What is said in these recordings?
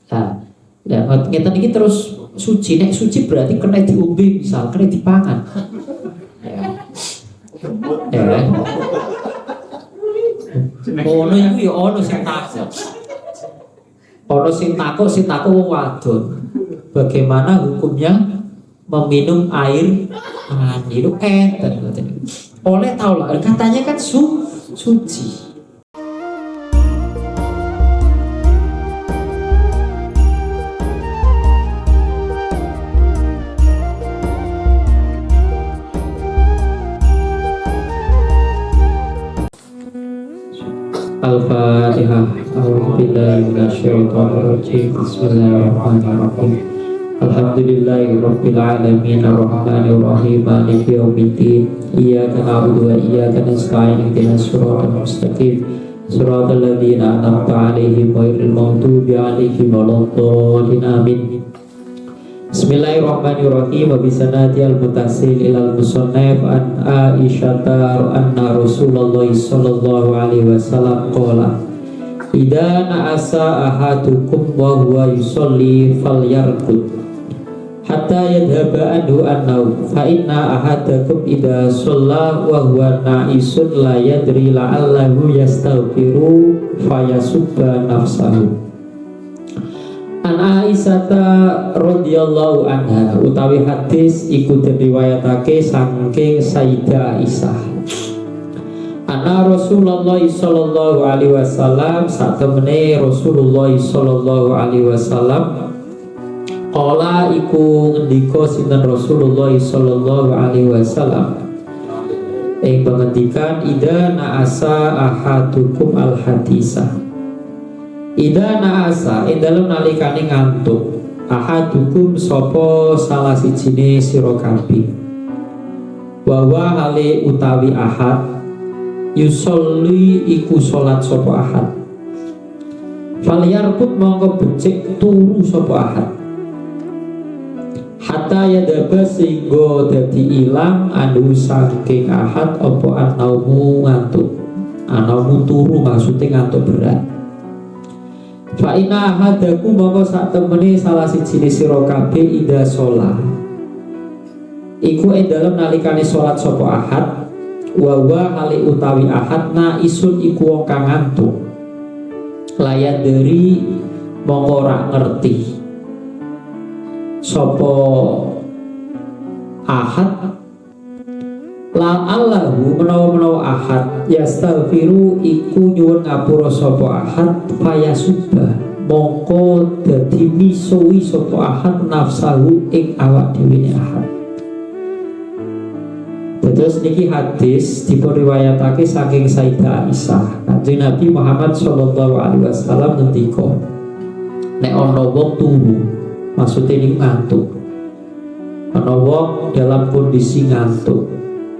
Nah, ya ngeten iki terus suci. Nek suci berarti kena diombe, misal kena dipangan. Ya. Ono iku ya ono sing takut. Ono sing takut wong wadon. Bagaimana hukumnya meminum air mani itu enten. Oleh tahu lah, katanya kan suci. Al-Fatihah. A'udzubillahi minasyaitonirrajim. Bismillahirrahmanirrahim. Alhamdulillahirabbil alamin arrahmanir rahim maliki yaumiddin. Iyyaka na'budu wa iyyaka nasta'in ihdinas siratal mustaqim. Siratal ladzina an'amta 'alaihim ghairil maghdubi 'alaihim waladdallin. Amin. Bismillahirrahmanirrahim. Wa bisanati al-mutasil ilal musannaf an Aisyata anna Rasulullah sallallahu alaihi wasallam qala idza na'asa ahadukum wa huwa yusolli falyarqud hatta yadhhaba anhu an-naum fa inna ahadakum idza shalla wa huwa na'isun la yadri la'allahu yastaghfiru fayasubba nafsahu. An Aisyata radhiyallahu anha utawi hadis iku diriwayatake saking Sayyidah Aisyah. Anna Rasulullah sallallahu alaihi wasallam satemene Rasulullah sallallahu alaihi wasallam qala iku ngendika sinten Rasulullah sallallahu alaihi wasallam ing pengendikan idza na'asa ahadukum al hadisah. Ida na'asa ing dalem nalikane ngantuk ahadukum sapa salah sijine sira kabeh wa hale utawi ahad yusolli iku salat sapa ahad falyarkut mongko becik turu sapa ahad hatta yadaba sehingga dadi ilang anu saking ahad apa anaumu ngantuk anaumu turu maksudnya ngantuk berat. Fa inna ahadaku mongko sak temene salah siji sira kabeh ida sholat iku ing dalem nalikane salat sapa ahad wa hale utawi ahad na isun iku wong kang ngantuk layan dari mongko ora ngerti sapa ahad la Allahu menawa ahad yastaghfiru iku nyuwun ngapura sapa ahad fayasuba mongko dadi misuwi sapa ahad nafsahu ing awak dhewe ahad. Terus niki hadis dipuriwayatake saking Sayyidah Aisyah. Kanjeng Nabi Muhammad sallallahu alaihi wasallam ngendika nek ana wong turu maksudnya niku ngantuk. Ana wong dalam kondisi ngantuk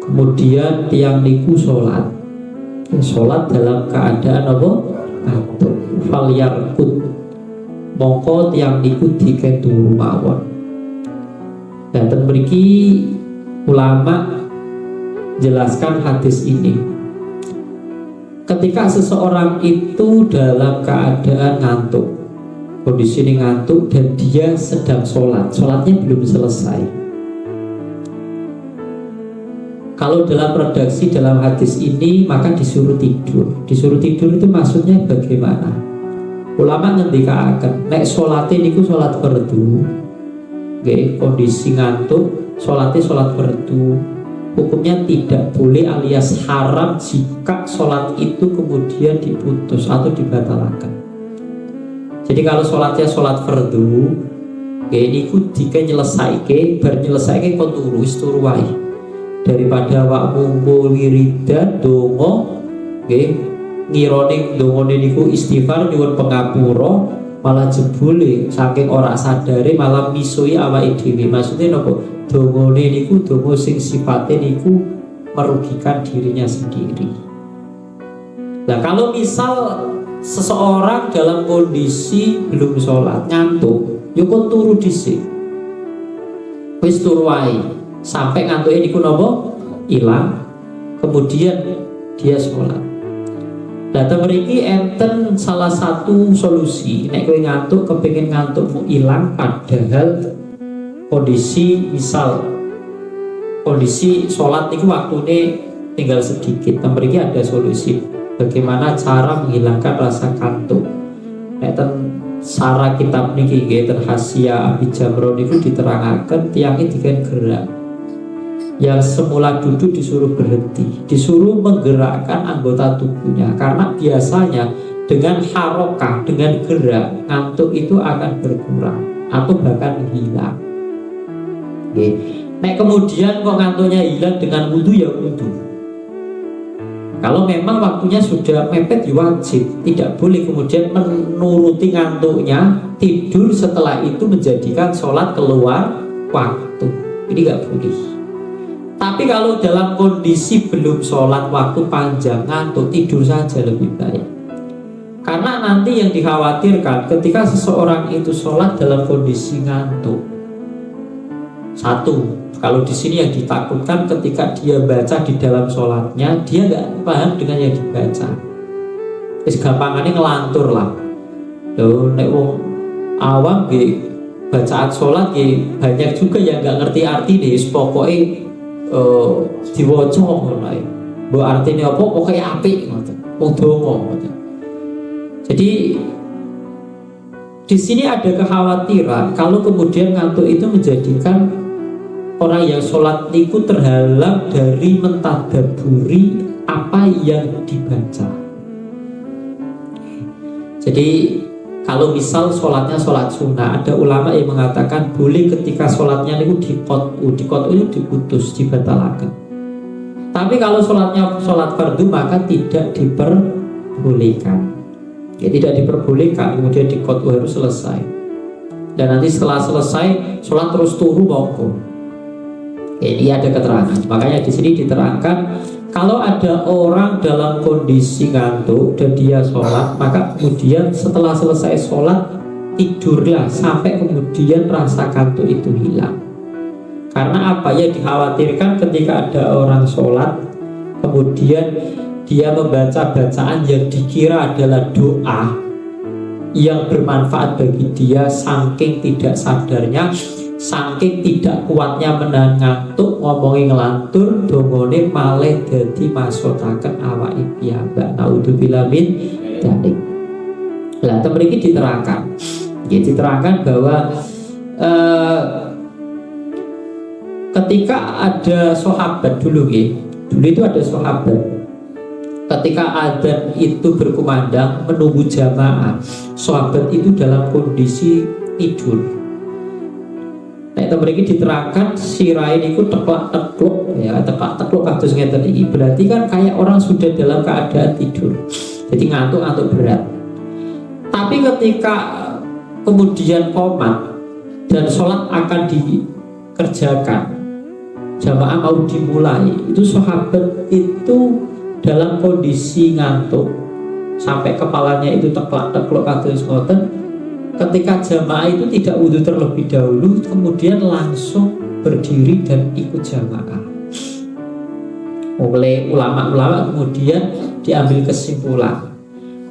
kemudian tiang niku sholat dalam keadaan apa? Ngantuk. Falyarqud mongko tiang niku diketuru mawon. Dan mriki ulama jelaskan hadis ini. Ketika seseorang itu dalam keadaan ngantuk, kondisi ini ngantuk dan dia sedang sholatnya belum selesai. Kalau dalam redaksi dalam hadis ini maka disuruh tidur. Disuruh tidur itu maksudnya bagaimana? Ulama ngendikaken nek salate niku salat fardu. Nggih, kondisi ngantuk, salate salat fardu. Hukumnya tidak boleh alias haram jika salat itu kemudian diputus atau dibatalkan. Jadi kalau salatnya salat fardu, nggih niku dikenyelesaike, bar nyelesaike kon turu wis turu wae. Daripada wakmu wiridan donga nggih ngirone dongane niku istighfar nyuwun pangapura malah jebule saking ora sadare malah misui awake dhewe. Maksudnya napa? Dongane niku donga sing sifate niku merugikan dirinya sendiri. Nah, kalau misal seseorang dalam kondisi belum sholat ngantuk, yo kon turu dhisik. Wis turu wae. Sampai ngantuknya niku nopo ilang, kemudian dia sholat. Nah, mriki enten salah satu solusi. Nek kowe ngantuk, kepengin ngantukmu ilang, padahal kondisi misal kondisi sholat itu waktune tinggal sedikit. Nah, mriki ada solusi. Bagaimana cara menghilangkan rasa kantuk? Nek ten sarah kitab niki nggih ten Hasya Abi Jamro niku diterangaken tiyang iki diken gerak. Yang semula duduk disuruh berhenti, disuruh menggerakkan anggota tubuhnya, karena biasanya dengan harokah, dengan gerak, ngantuk itu akan berkurang atau bahkan hilang. Oke. Nek kemudian kok ngantuknya hilang dengan wudu ya wudu. Kalau memang waktunya sudah mepet ya wajib, tidak boleh kemudian menuruti ngantuknya, tidur setelah itu menjadikan sholat keluar waktu. Ini nggak boleh. Tapi kalau dalam kondisi belum sholat waktu panjang ngantuk, tidur saja lebih baik. Karena nanti yang dikhawatirkan ketika seseorang itu sholat dalam kondisi ngantuk. Satu, kalau di sini yang ditakutkan ketika dia baca di dalam sholatnya, dia nggak paham dengan yang dibaca. Terus gampangannya ngelantur lah. Loh, nek wong awam bacaan sholat banyak juga yang nggak ngerti arti deh. Pokoknya diwaca ngono ae. Mbok artine apa pokoke apik ngoten. Wong donga ngoten. Jadi di sini ada kekhawatiran kalau kemudian ngantuk itu menjadikan orang yang sholat niku terhalang dari mentadaburi apa yang dibaca. Jadi kalau misal sholatnya sholat sunnah, ada ulama yang mengatakan boleh ketika sholatnya itu dikot'u itu diputus, dibatalkan. Tapi kalau sholatnya sholat fardu maka tidak diperbolehkan. Ya, tidak diperbolehkan, kemudian dikot'u harus selesai. Dan nanti setelah selesai sholat terus turu monggo. Ini ada keterangan. Makanya di sini diterangkan kalau ada orang dalam kondisi ngantuk dan dia sholat, maka kemudian setelah selesai sholat tidurlah sampai kemudian rasa kantuk itu hilang. Karena apa ya, dikhawatirkan ketika ada orang sholat kemudian dia membaca bacaan yang dikira adalah doa yang bermanfaat bagi dia, saking tidak sadarnya, saking tidak kuatnya menahan ngantuk, ngomongin ngelantur, dongone malih dadi maksutaken awake piyambak. Naudzubillah min dzalik. Lah mriki diterangkan. Ya, diterangkan bahwa ketika ada sahabat dulu itu ada sahabat ketika adzan itu berkumandang menunggu jamaah, sahabat itu dalam kondisi tidur. Nek mriki diterangkan sirai niku teklak-tekluk ya, teklak-tekluk kados ngeten iki. Berarti kan kayak orang sudah dalam keadaan tidur. Jadi ngantuk-ngantuk berat. Tapi ketika kemudian qomat dan sholat akan dikerjakan, jamaah mau dimulai, itu sahabat itu dalam kondisi ngantuk sampai kepalanya itu teklak-tekluk kados ngoten. Ketika jamaah itu tidak wudhu terlebih dahulu, kemudian langsung berdiri dan ikut jamaah. Oleh ulama-ulama kemudian diambil kesimpulan,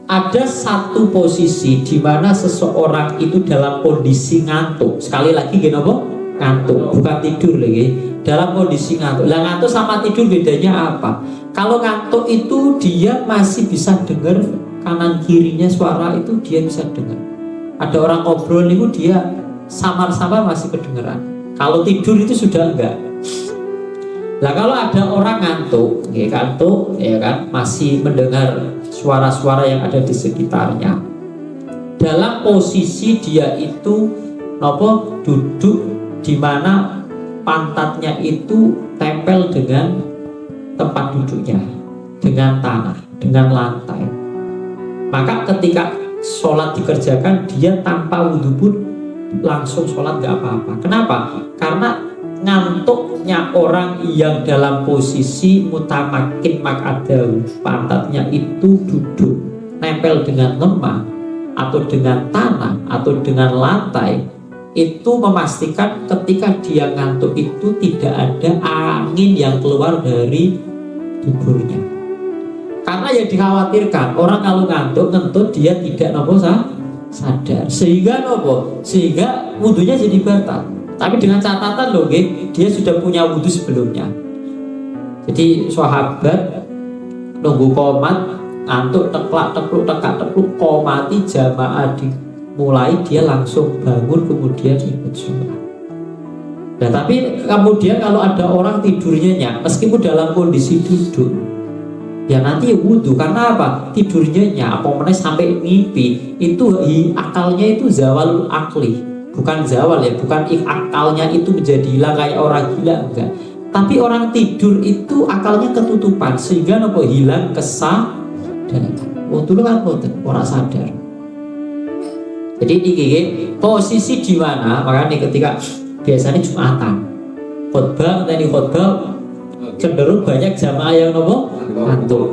ada satu posisi di mana seseorang itu dalam kondisi ngantuk. Sekali lagi ngantuk, bukan tidur lagi. Dalam kondisi ngantuk. Lah ngantuk sama tidur bedanya apa? Kalau ngantuk itu dia masih bisa dengar kanan kirinya suara itu dia bisa dengar. Ada orang ngobrol itu dia samar-samar masih kedengeran. Kalau tidur itu sudah enggak. Nah kalau ada orang ngantuk ya kan, masih mendengar suara-suara yang ada di sekitarnya. Dalam posisi dia itu duduk di mana pantatnya itu tempel dengan tempat duduknya, dengan tanah, dengan lantai. Maka ketika sholat dikerjakan, dia tanpa wudhu pun langsung sholat gak apa-apa. Kenapa? Karena ngantuknya orang yang dalam posisi mutamakin makadaw, pantatnya itu duduk nempel dengan lemah atau dengan tanah atau dengan lantai, itu memastikan ketika dia ngantuk itu tidak ada angin yang keluar dari tubuhnya. Karena yang dikhawatirkan orang kalau ngantuk ngentut dia tidak nopo sadar, sehingga nopo, sehingga wudhunya jadi batal. Tapi dengan catatan loh, dia sudah punya wudhu sebelumnya. Jadi sahabat nunggu komat, ngantuk tekluk komati jamaah dimulai, dia langsung bangun kemudian ikut sholat. Nah tapi kemudian kalau ada orang tidurnya nyak, meskipun dalam kondisi duduk, ya nanti wudhu. Karena apa? Tidurnya nyak, apa meneh sampai mimpi, itu akalnya itu zawal akli, bukan zawal ya, bukan akalnya itu menjadi hilang kayak orang gila, enggak. Tapi orang tidur itu akalnya ketutupan sehingga nopo hilang kesadaran. Dulu kan orang sadar. Jadi ini posisi di mana? Makanya ketika biasanya Jumatan khotbah cenderung banyak jamaah yang nopo ngantuk,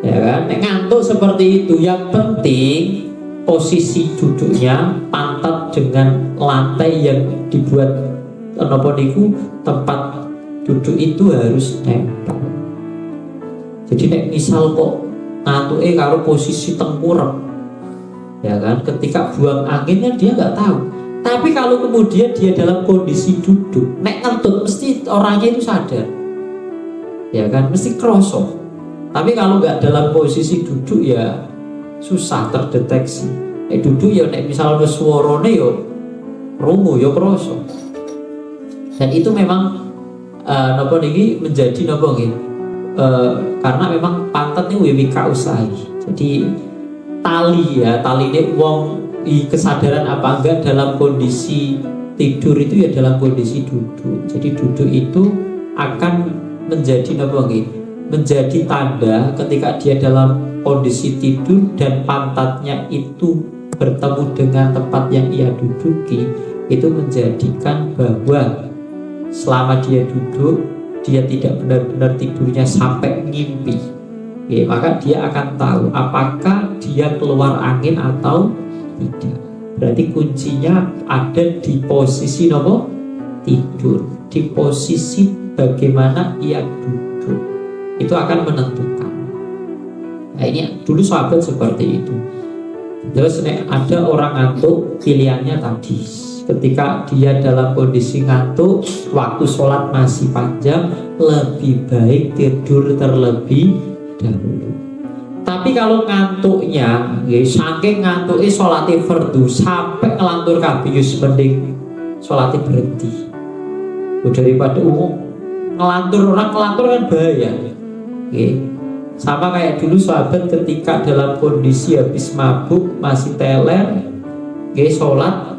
ya kan? Ngantuk seperti itu. Yang penting posisi duduknya pantat dengan lantai yang dibuat nopo niku, tempat duduk itu harus nempel. Jadi nek misal kok ngantuke karo posisi tengkurap, ya kan? Ketika buang anginnya dia nggak tahu. Tapi kalau kemudian dia dalam kondisi duduk, nek ngentut mesti orangnya itu sadar, ya kan, mesti kroso. Tapi kalau nggak dalam posisi duduk ya susah terdeteksi. Duduk ya nek misalnya suarane yo rungu yo kroso. Dan itu memang nopo niki menjadi nopo nggih, karena memang pantat ini wika usahi. Jadi tali ini wong kesadaran apa enggak dalam kondisi tidur itu ya dalam kondisi duduk. Jadi duduk itu akan menjadi apa nggih? Menjadi tanda ketika dia dalam kondisi tidur dan pantatnya itu bertemu dengan tempat yang ia duduki, itu menjadikan bahwa selama dia duduk dia tidak benar-benar tidurnya sampai ngimpi. Oke, maka dia akan tahu apakah dia keluar angin atau tidak. Berarti kuncinya ada di posisi nopo tidur, di posisi bagaimana ia duduk, itu akan menentukan. Nah ini dulu sahabat seperti itu. Terus ada orang ngantuk, pilihannya tadi ketika dia dalam kondisi ngantuk, waktu sholat masih panjang, lebih baik tidur terlebih dahulu. Tapi kalau ngantuknya, saking ngantuknya sholatnya fardu sampai ngelantur kabiyus, mending sholatnya berhenti. Daripada ngelantur, orang ngelantur kan bahaya. Sama kayak dulu sahabat ketika dalam kondisi habis mabuk masih teler, sholat,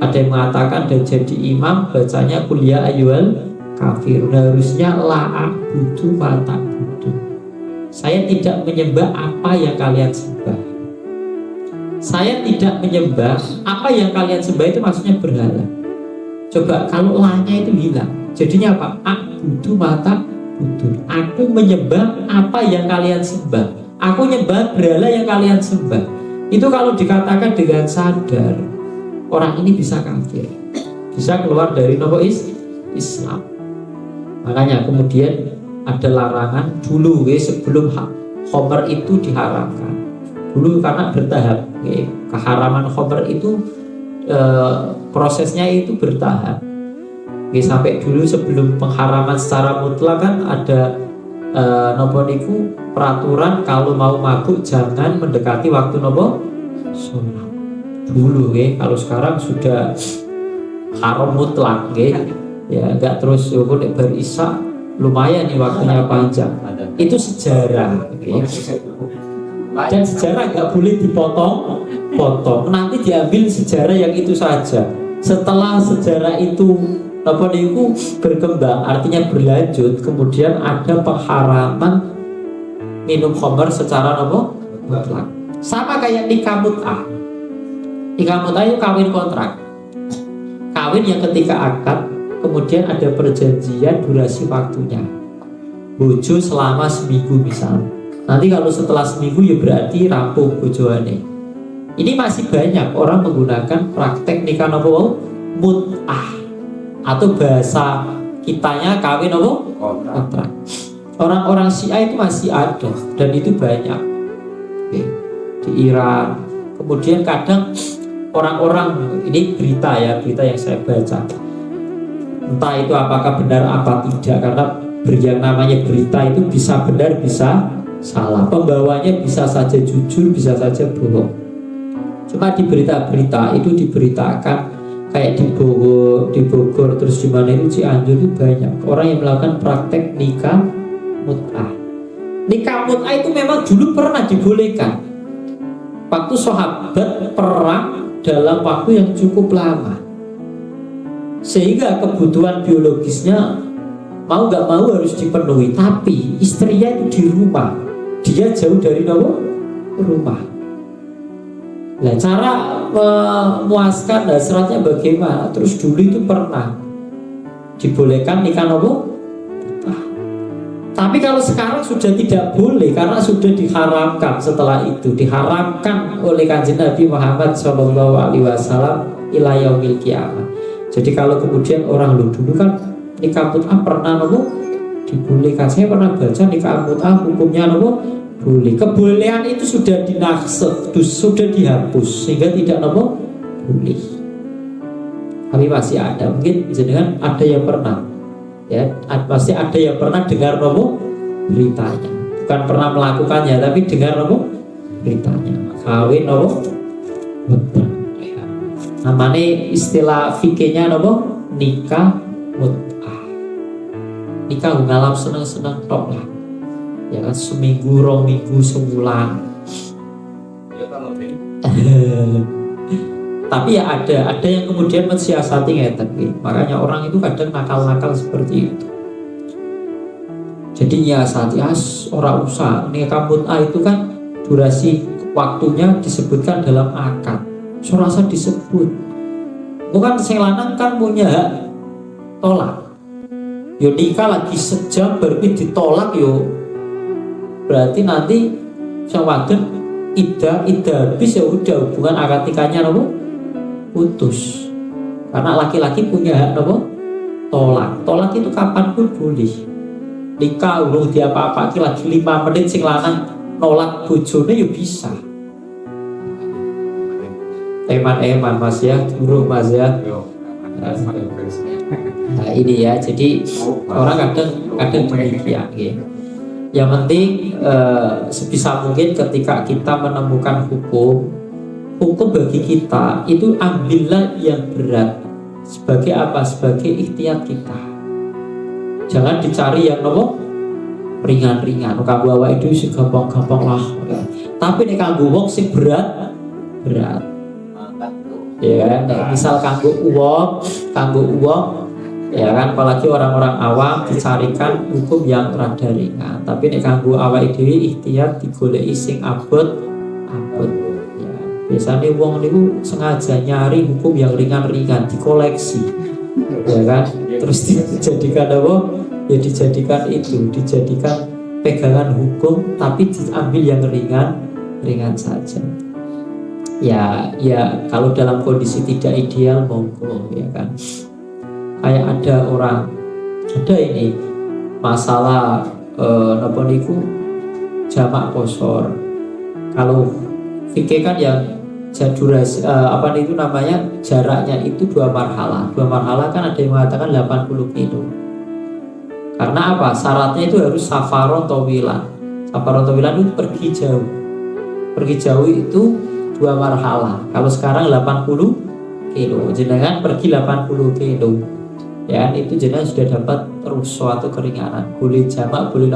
ada yang mengatakan dan jadi imam bacanya kuliah ayyuhal kafirun, harusnya la'abudu wa ta'budu. Saya tidak menyembah apa yang kalian sembah. Saya tidak menyembah apa yang kalian sembah, itu maksudnya berhala. Coba kalau lahnya itu hilang, jadinya apa? Abudu mata budu. Aku menyembah apa yang kalian sembah. Aku menyembah berhala yang kalian sembah. Itu kalau dikatakan dengan sadar, orang ini bisa kafir, bisa keluar dari nopo Islam. Makanya kemudian ada larangan dulu sebelum khamr itu diharamkan dulu, karena bertahap. Keharaman khamr itu prosesnya itu bertahap. Sampai dulu sebelum pengharaman secara mutlak kan ada nopo niku peraturan kalau mau mabuk jangan mendekati waktu nopo sholat dulu. Kalau sekarang sudah haram mutlak, ya enggak terus nek bar isya lumayan nih waktunya panjang. Itu sejarah, dan sejarah nggak boleh dipotong-potong. Nanti diambil sejarah yang itu saja. Setelah sejarah itu apa niku berkembang, artinya berlanjut, kemudian ada pengharaman minum khamr secara mutlak. Sama kayak nikah mut'ah. Nikah mut'ah itu kawin kontrak. Kawin yang ketika akad kemudian ada perjanjian durasi waktunya, bojo selama seminggu misal. Nanti kalau setelah seminggu ya berarti rampung bojoane. Ini masih banyak orang menggunakan praktek nikah mut'ah, atau bahasa kitanya kawin kontrak. Orang-orang Syiah itu masih ada dan itu banyak. Oke. Di Iran. Kemudian kadang orang-orang, ini berita ya, berita yang saya baca, entah itu apakah benar apa tidak, karena yang namanya berita itu bisa benar bisa salah, pembawanya bisa saja jujur bisa saja bohong. Cuma di berita-berita itu diberitakan kayak di Bogor terus di mana itu Cianjur itu banyak orang yang melakukan praktek nikah mut'ah. Nikah mut'ah itu memang dulu pernah dibolehkan waktu sahabat perang dalam waktu yang cukup lama, sehingga kebutuhan biologisnya mau gak mau harus dipenuhi, tapi istrinya itu di rumah, dia jauh dari rumah. Nah, cara memuaskan hasratnya bagaimana? Terus dulu itu pernah dibolehkan nikah tapi kalau sekarang sudah tidak boleh karena sudah diharamkan. Setelah itu diharamkan oleh Kanjeng Nabi Muhammad SAW ila yaumil qiyamah. Jadi kalau kemudian orang dulu kan nikah mut'ah pernah dibolehkan. Saya pernah baca nikah mut'ah hukumnya boleh. Kebolehan itu sudah dinakseh, sudah dihapus sehingga tidak boleh. Tapi masih ada, mungkin jenengan ada yang pernah, ya, pasti ada yang pernah dengar beritanya, bukan pernah melakukannya, tapi dengar beritanya. Kawin mut'ah. Namanya istilah fikihnya nikah mut'ah. Nikah ngalam seneng-seneng tok lah. Ya kan seminggu, 2 minggu, sebulan. Ya kan lebih. Tapi ya ada yang kemudian mensiasati ngeten. Makanya orang itu kadang nakal-nakal seperti itu. Jadi nyiasati orang usah nikah mut'ah itu kan durasi waktunya disebutkan dalam akad. Surasa disebut. Bukan sing lanang kan punya hak tolak. Yo nikah lagi sejam berarti ditolak yo. Berarti nanti sang wadon ida habis ya udah hubungan akad nikahnya putus. Karena laki-laki punya hak tolak. Tolak itu kapanpun boleh. Nikah urung diapa-apa lagi 5 menit sing lanang nolak bojone ya bisa. Eman Mas ya, buruk Mas ya. Nah ini ya, jadi orang kadang demikian gitu. Yang penting sebisa mungkin ketika kita menemukan hukum bagi kita itu ambillah yang berat. Sebagai apa? Sebagai ikhtiyat kita. Jangan dicari yang ringan-ringan. Kanggo awake dhewe sing gampang-gampang lah. Tapi nek kanggo wong sing berat. Ya kan, misal kanggo uang, ya kan, apalagi orang-orang awam dicarikan hukum yang rada ringan. Tapi nek kanggo awake dhewe ikhtiyat digoleki sing abot. Ya, biasanya wong niku sengaja nyari hukum yang ringan-ringan, dikoleksi. Ya kan? Terus dijadikan Ya dijadikan pegangan hukum, tapi diambil yang ringan saja. Ya kalau dalam kondisi tidak ideal monggo, ya kan. Kayak ada ini masalah napa niku jamak qosor. Kalau fikih kan yang durasi itu namanya jaraknya itu 2 marhalah. 2 marhalah kan ada yang mengatakan 80 kilo. Karena apa? Syaratnya itu harus safaron tawilan. Safaron tawilan itu pergi jauh. Pergi jauh itu 2 marhalah. Kalau sekarang 80 kilo, jenengan pergi 80 kilo. Ya, itu jenengan sudah dapat terus suatu keringanan. Boleh jamak, boleh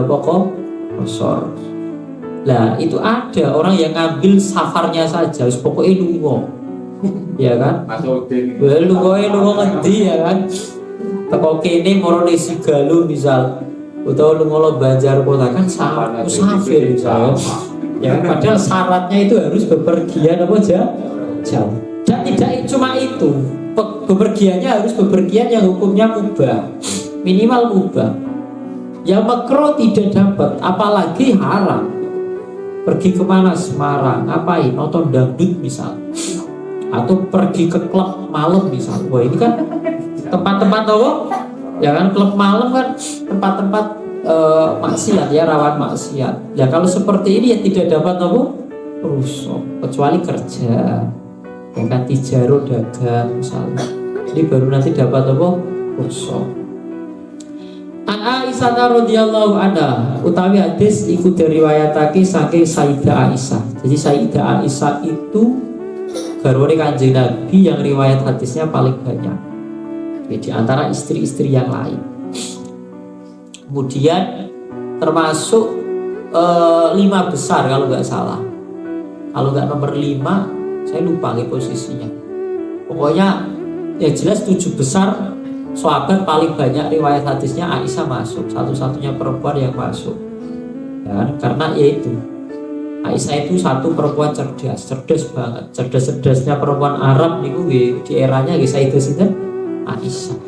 qosor. Lah, itu ada orang yang ngambil safarnya saja, pokoknya lungo. Ya kan? Lungo ngendi ya kan? Teko kene morone Sigalu misal, utawa lungo Banjar Kota kan musafir misal. Ya, padahal syaratnya itu harus bepergian jauh. Dan tidak cuma itu, bepergiannya harus bepergian yang hukumnya mubah, minimal mubah. Yang makruh tidak dapat, apalagi haram. Pergi kemana? Semarang, ngapain? Nonton dangdut misal, atau pergi ke klub malam misal. Wah ini kan tempat-tempat ya kan, klub malam kan tempat-tempat maksiat ya, rawan maksiat. Ya kalau seperti ini ya tidak dapat apa? Rusak, kecuali kerja, ya kan tijaro dagang misalnya. Ini baru nanti dapat apa? Rusak. An Aisyah radhiyallahu anha, utawi hadis iku diriwayatake saking Sayyidah Aisyah. Jadi Sayyidah Aisyah itu garwane Kanjeng Nabi yang riwayat hadisnya paling banyak. Di antara istri-istri yang lain. Kemudian termasuk 5 besar kalau nggak salah. Kalau nggak nomor 5, saya lupa nih posisinya. Pokoknya ya jelas 7 besar sahabat paling banyak riwayat hadisnya Aisyah masuk, satu-satunya perempuan yang masuk. Ya, karena yaitu Aisyah itu satu perempuan cerdas banget, cerdas-cerdasnya perempuan Arab niku di eranya Sayyidah Sinten Aisyah.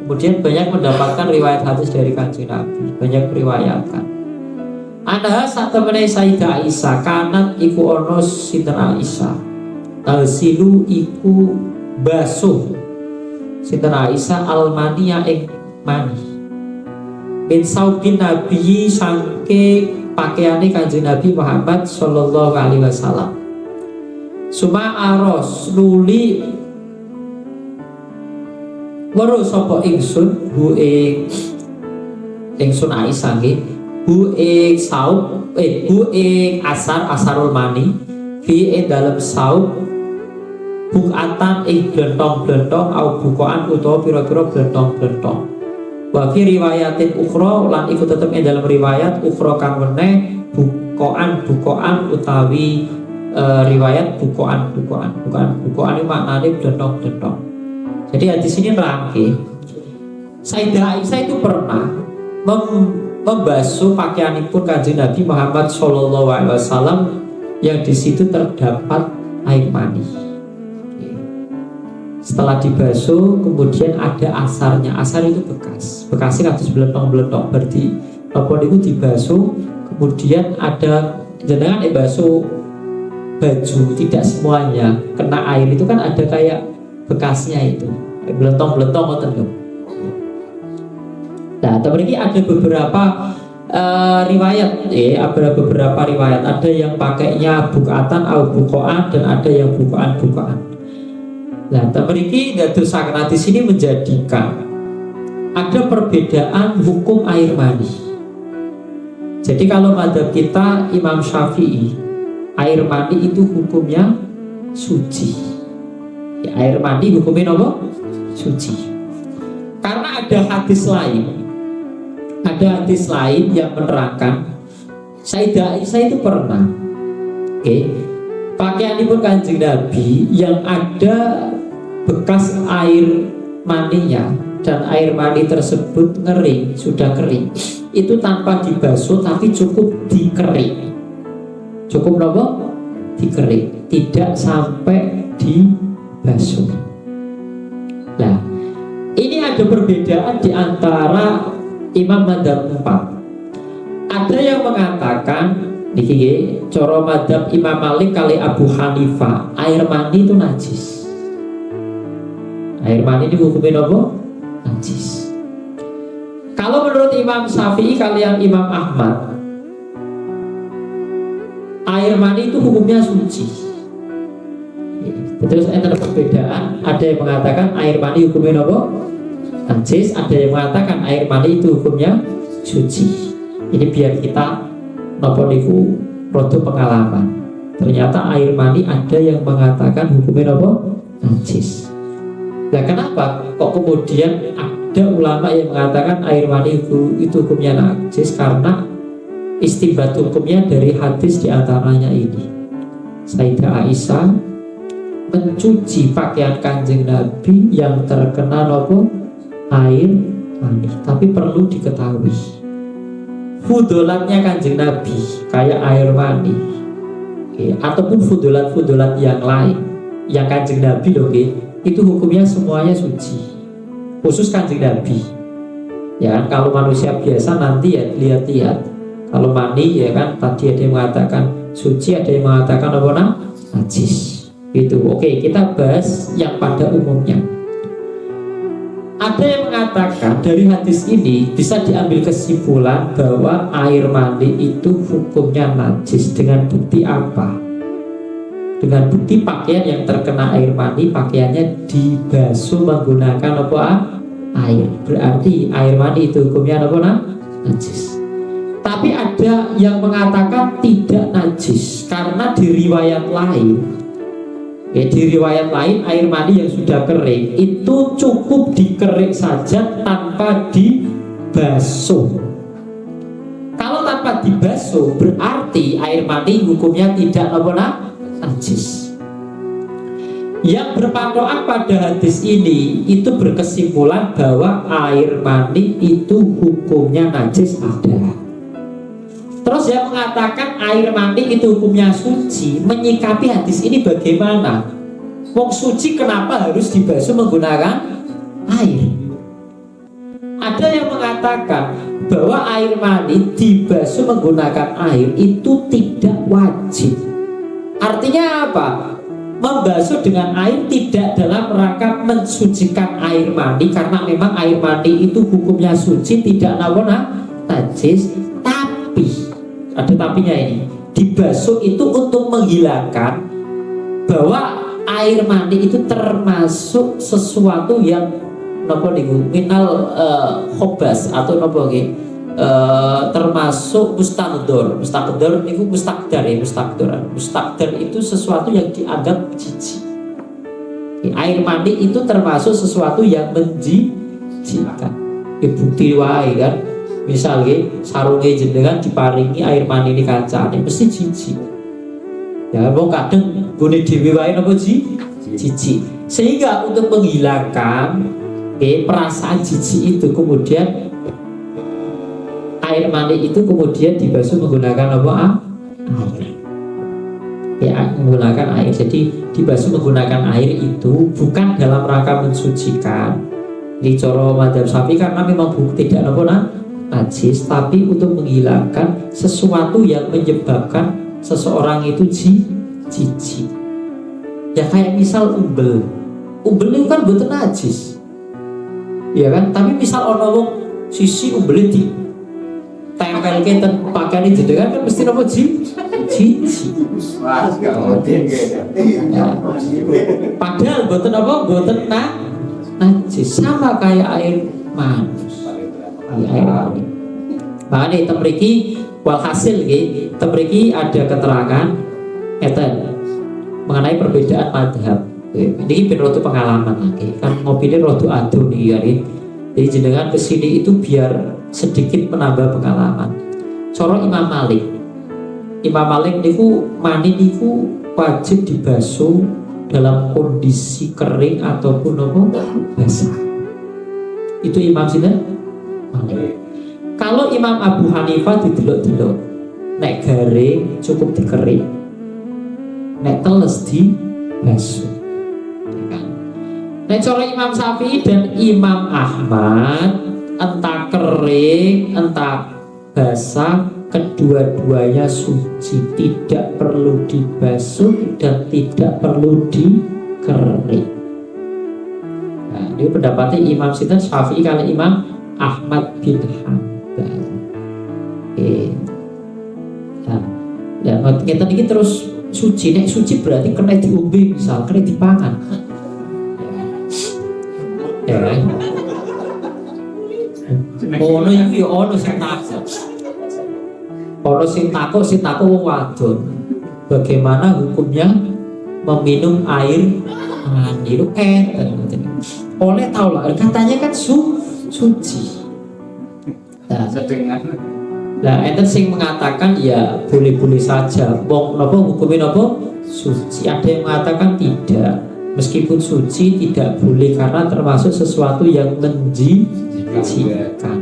Kemudian banyak mendapatkan riwayat hadis dari Kanjeng Nabi, banyak meriwayatkan. Ana satemene Sayyidah Aisyah kanat iku ono Sinten Aisyah. Talsilu iku basuh Sinten Aisyah almania ing mani. Min saubin Nabi sangke pakaiane Kanjeng Nabi Muhammad sallallahu alaihi wasallam. Suma aros nuli weruh sapa ingsun hu ingsun Aisyah nggih hu saub hu asarul mani fi dalam saub bukatan blentong-blentong au bukoan utawa pira-pira blentong-blentong. Wa fi riwayatin ukhra lan iku tetep ing dalam riwayat ukhra kang meneh bukoan utawi riwayat bukoan itu maknane blentong-blentong. Jadi hadis ini rangke Sayyidah Aisyah itu pernah membasuh pakaianipun Kanjeng Nabi Muhammad sallallahu alaihi wasallam yang di situ terdapat air mani. Setelah dibasuh kemudian ada asarnya. Asar itu bekasnya kados belentong-belentong. Berarti apa itu dibasuh kemudian ada jenengan basuh baju, tidak semuanya kena air itu kan ada kayak bekasnya itu. Belentong-belentong ngoten lho. Nah, tapi ada beberapa riwayat ada beberapa riwayat, ada yang pakainya bukatan au bukoan dan ada yang bukaan. Nah, memiliki dadosaken di sini menjadikan ada perbedaan hukum air mani. Jadi kalau madzhab kita Imam Syafi'i, air mani itu hukumnya suci. Ya, air mani hukumnya apa? Suci. Karena ada hadis lain yang menerangkan Sayyidah Aisyah itu pernah pakaian ibu Kanjeng Nabi yang ada bekas air maninya dan air mani tersebut sudah kering itu tanpa dibasuh tapi cukup dikering, dikering, tidak sampai dibasuh. Nah, ini ada perbedaan di antara Imam Madzhab 4. Ada yang mengatakan niki cara madzhab Imam Malik kali Abu Hanifah, air mani itu najis. Air mani ini hukumnya apa? Najis. Kalau menurut Imam Syafi'i kalian Imam Ahmad, air mani itu hukumnya suci. Terus ada perbedaan. Ada yang mengatakan air mani hukumnya apa? Najis. Ada yang mengatakan air mani itu hukumnya suci. Ini biar kita nopo niku produk pengalaman. Ternyata air mani ada yang mengatakan hukumnya apa? Najis. Nah, kenapa kok kemudian ada ulama yang mengatakan air mani itu hukumnya najis? Karena istinbat hukumnya dari hadis diantaranya ini. Sayyidah Aisyah mencuci pakaian Kanjeng Nabi yang terkena nopo air mani. Tapi perlu diketahui, fudolatnya Kanjeng Nabi kayak air mani, ataupun fudolat yang lain yang Kanjeng Nabi itu hukumnya semuanya suci, khusus Kanjeng Nabi. Ya kan, kalau manusia biasa nanti ya lihat-lihat. Kalau mani ya kan tadi ada yang mengatakan suci, ada yang mengatakan apa najis. Itu oke, kita bahas yang pada umumnya. Ada yang mengatakan dari hadis ini bisa diambil kesimpulan bahwa air mani itu hukumnya najis. Dengan bukti apa? Dengan bukti pakaian yang terkena air mani, pakaiannya dibasuh menggunakan apa? Air. Berarti air mani itu hukumnya apa? Najis. Tapi ada yang mengatakan tidak najis karena di riwayat lain, di riwayat lain air mani yang sudah kering itu cukup dikerik saja tanpa dibasuh. Kalau tanpa dibasuh berarti air mani hukumnya tidak najis. Yang berpatokan pada hadis ini itu berkesimpulan bahwa air mani itu hukumnya najis ada. Terus yang mengatakan air mani itu hukumnya suci, menyikapi hadis ini bagaimana? Wong suci kenapa harus dibasuh menggunakan air? Ada yang mengatakan bahwa air mani dibasuh menggunakan air itu tidak wajib. Artinya apa? Membasuh dengan air tidak dalam rangka mensucikan air mani, karena memang air mani itu hukumnya suci, tidak najis. Tapi ada tapinya ini, dibasuh itu untuk menghilangkan bahwa air mani itu termasuk sesuatu yang minal khobas atau termasuk mustaqdar itu mustaqdar itu sesuatu yang dianggap jijik. Air mani itu termasuk sesuatu yang menjijikkan. Bukti wae kan, misalnya sarunge jenengan diparingi air mani ini kancane mesti jijik. Ya wong kadang gone dhewe wae napa jijik. Sehingga untuk menghilangkan perasaan jijik itu, kemudian air mani itu kemudian dibasuh menggunakan apa? Air. Ya, menggunakan air. Jadi dibasuh menggunakan air itu bukan dalam rangka mensucikan. Ini coro madzhab Syafi'i karena memang tidak najis, tapi untuk menghilangkan sesuatu yang menyebabkan seseorang itu jijik. Ya kayak misal umbel itu kan bukan najis, ya kan? Tapi misal ono wong sisi umbel di tempel ke pakaian itu kan mesti nopo jijik. Ya. Padahal bukan najis, sama kayak air manus. Air mani. Makanya temriki walhasil temriki ada keterangan mengenai perbedaan madhab. Ini benar pengalaman lagi kan, ngopi ini rodo adu nih ya. Jadi jenengan kesini itu biar sedikit menambah pengalaman. Coro Imam Malik niku mani niku wajib dibasuh dalam kondisi kering ataupun basah. Itu Imam Malik. Kalau Imam Abu Hanifah didelok-delok, nek garing cukup dikering, nek teles dibasuh. Nek cara Imam Syafi'i dan Imam Ahmad, entah kering, entah basah, kedua-duanya suci, tidak perlu dibasuh dan tidak perlu dikering. Nah, ini pendapatnya Imam Syafi'i kali Imam Ahmad bin Hanbal. Nah, kita ini terus suci, nek suci berarti kena diombe, misal kena dipangan. Ya. Ono iki ono sing takut. Ono sing takut wong wadon. Bagaimana hukumnya meminum air mani? Itu oleh tahu lah, katanya kan suci. Nah, enten sing mengatakan ya boleh-boleh saja. Wong napa hukumnya napa suci. Ada yang mengatakan tidak. Meskipun suci tidak boleh karena termasuk sesuatu yang menjijikkan.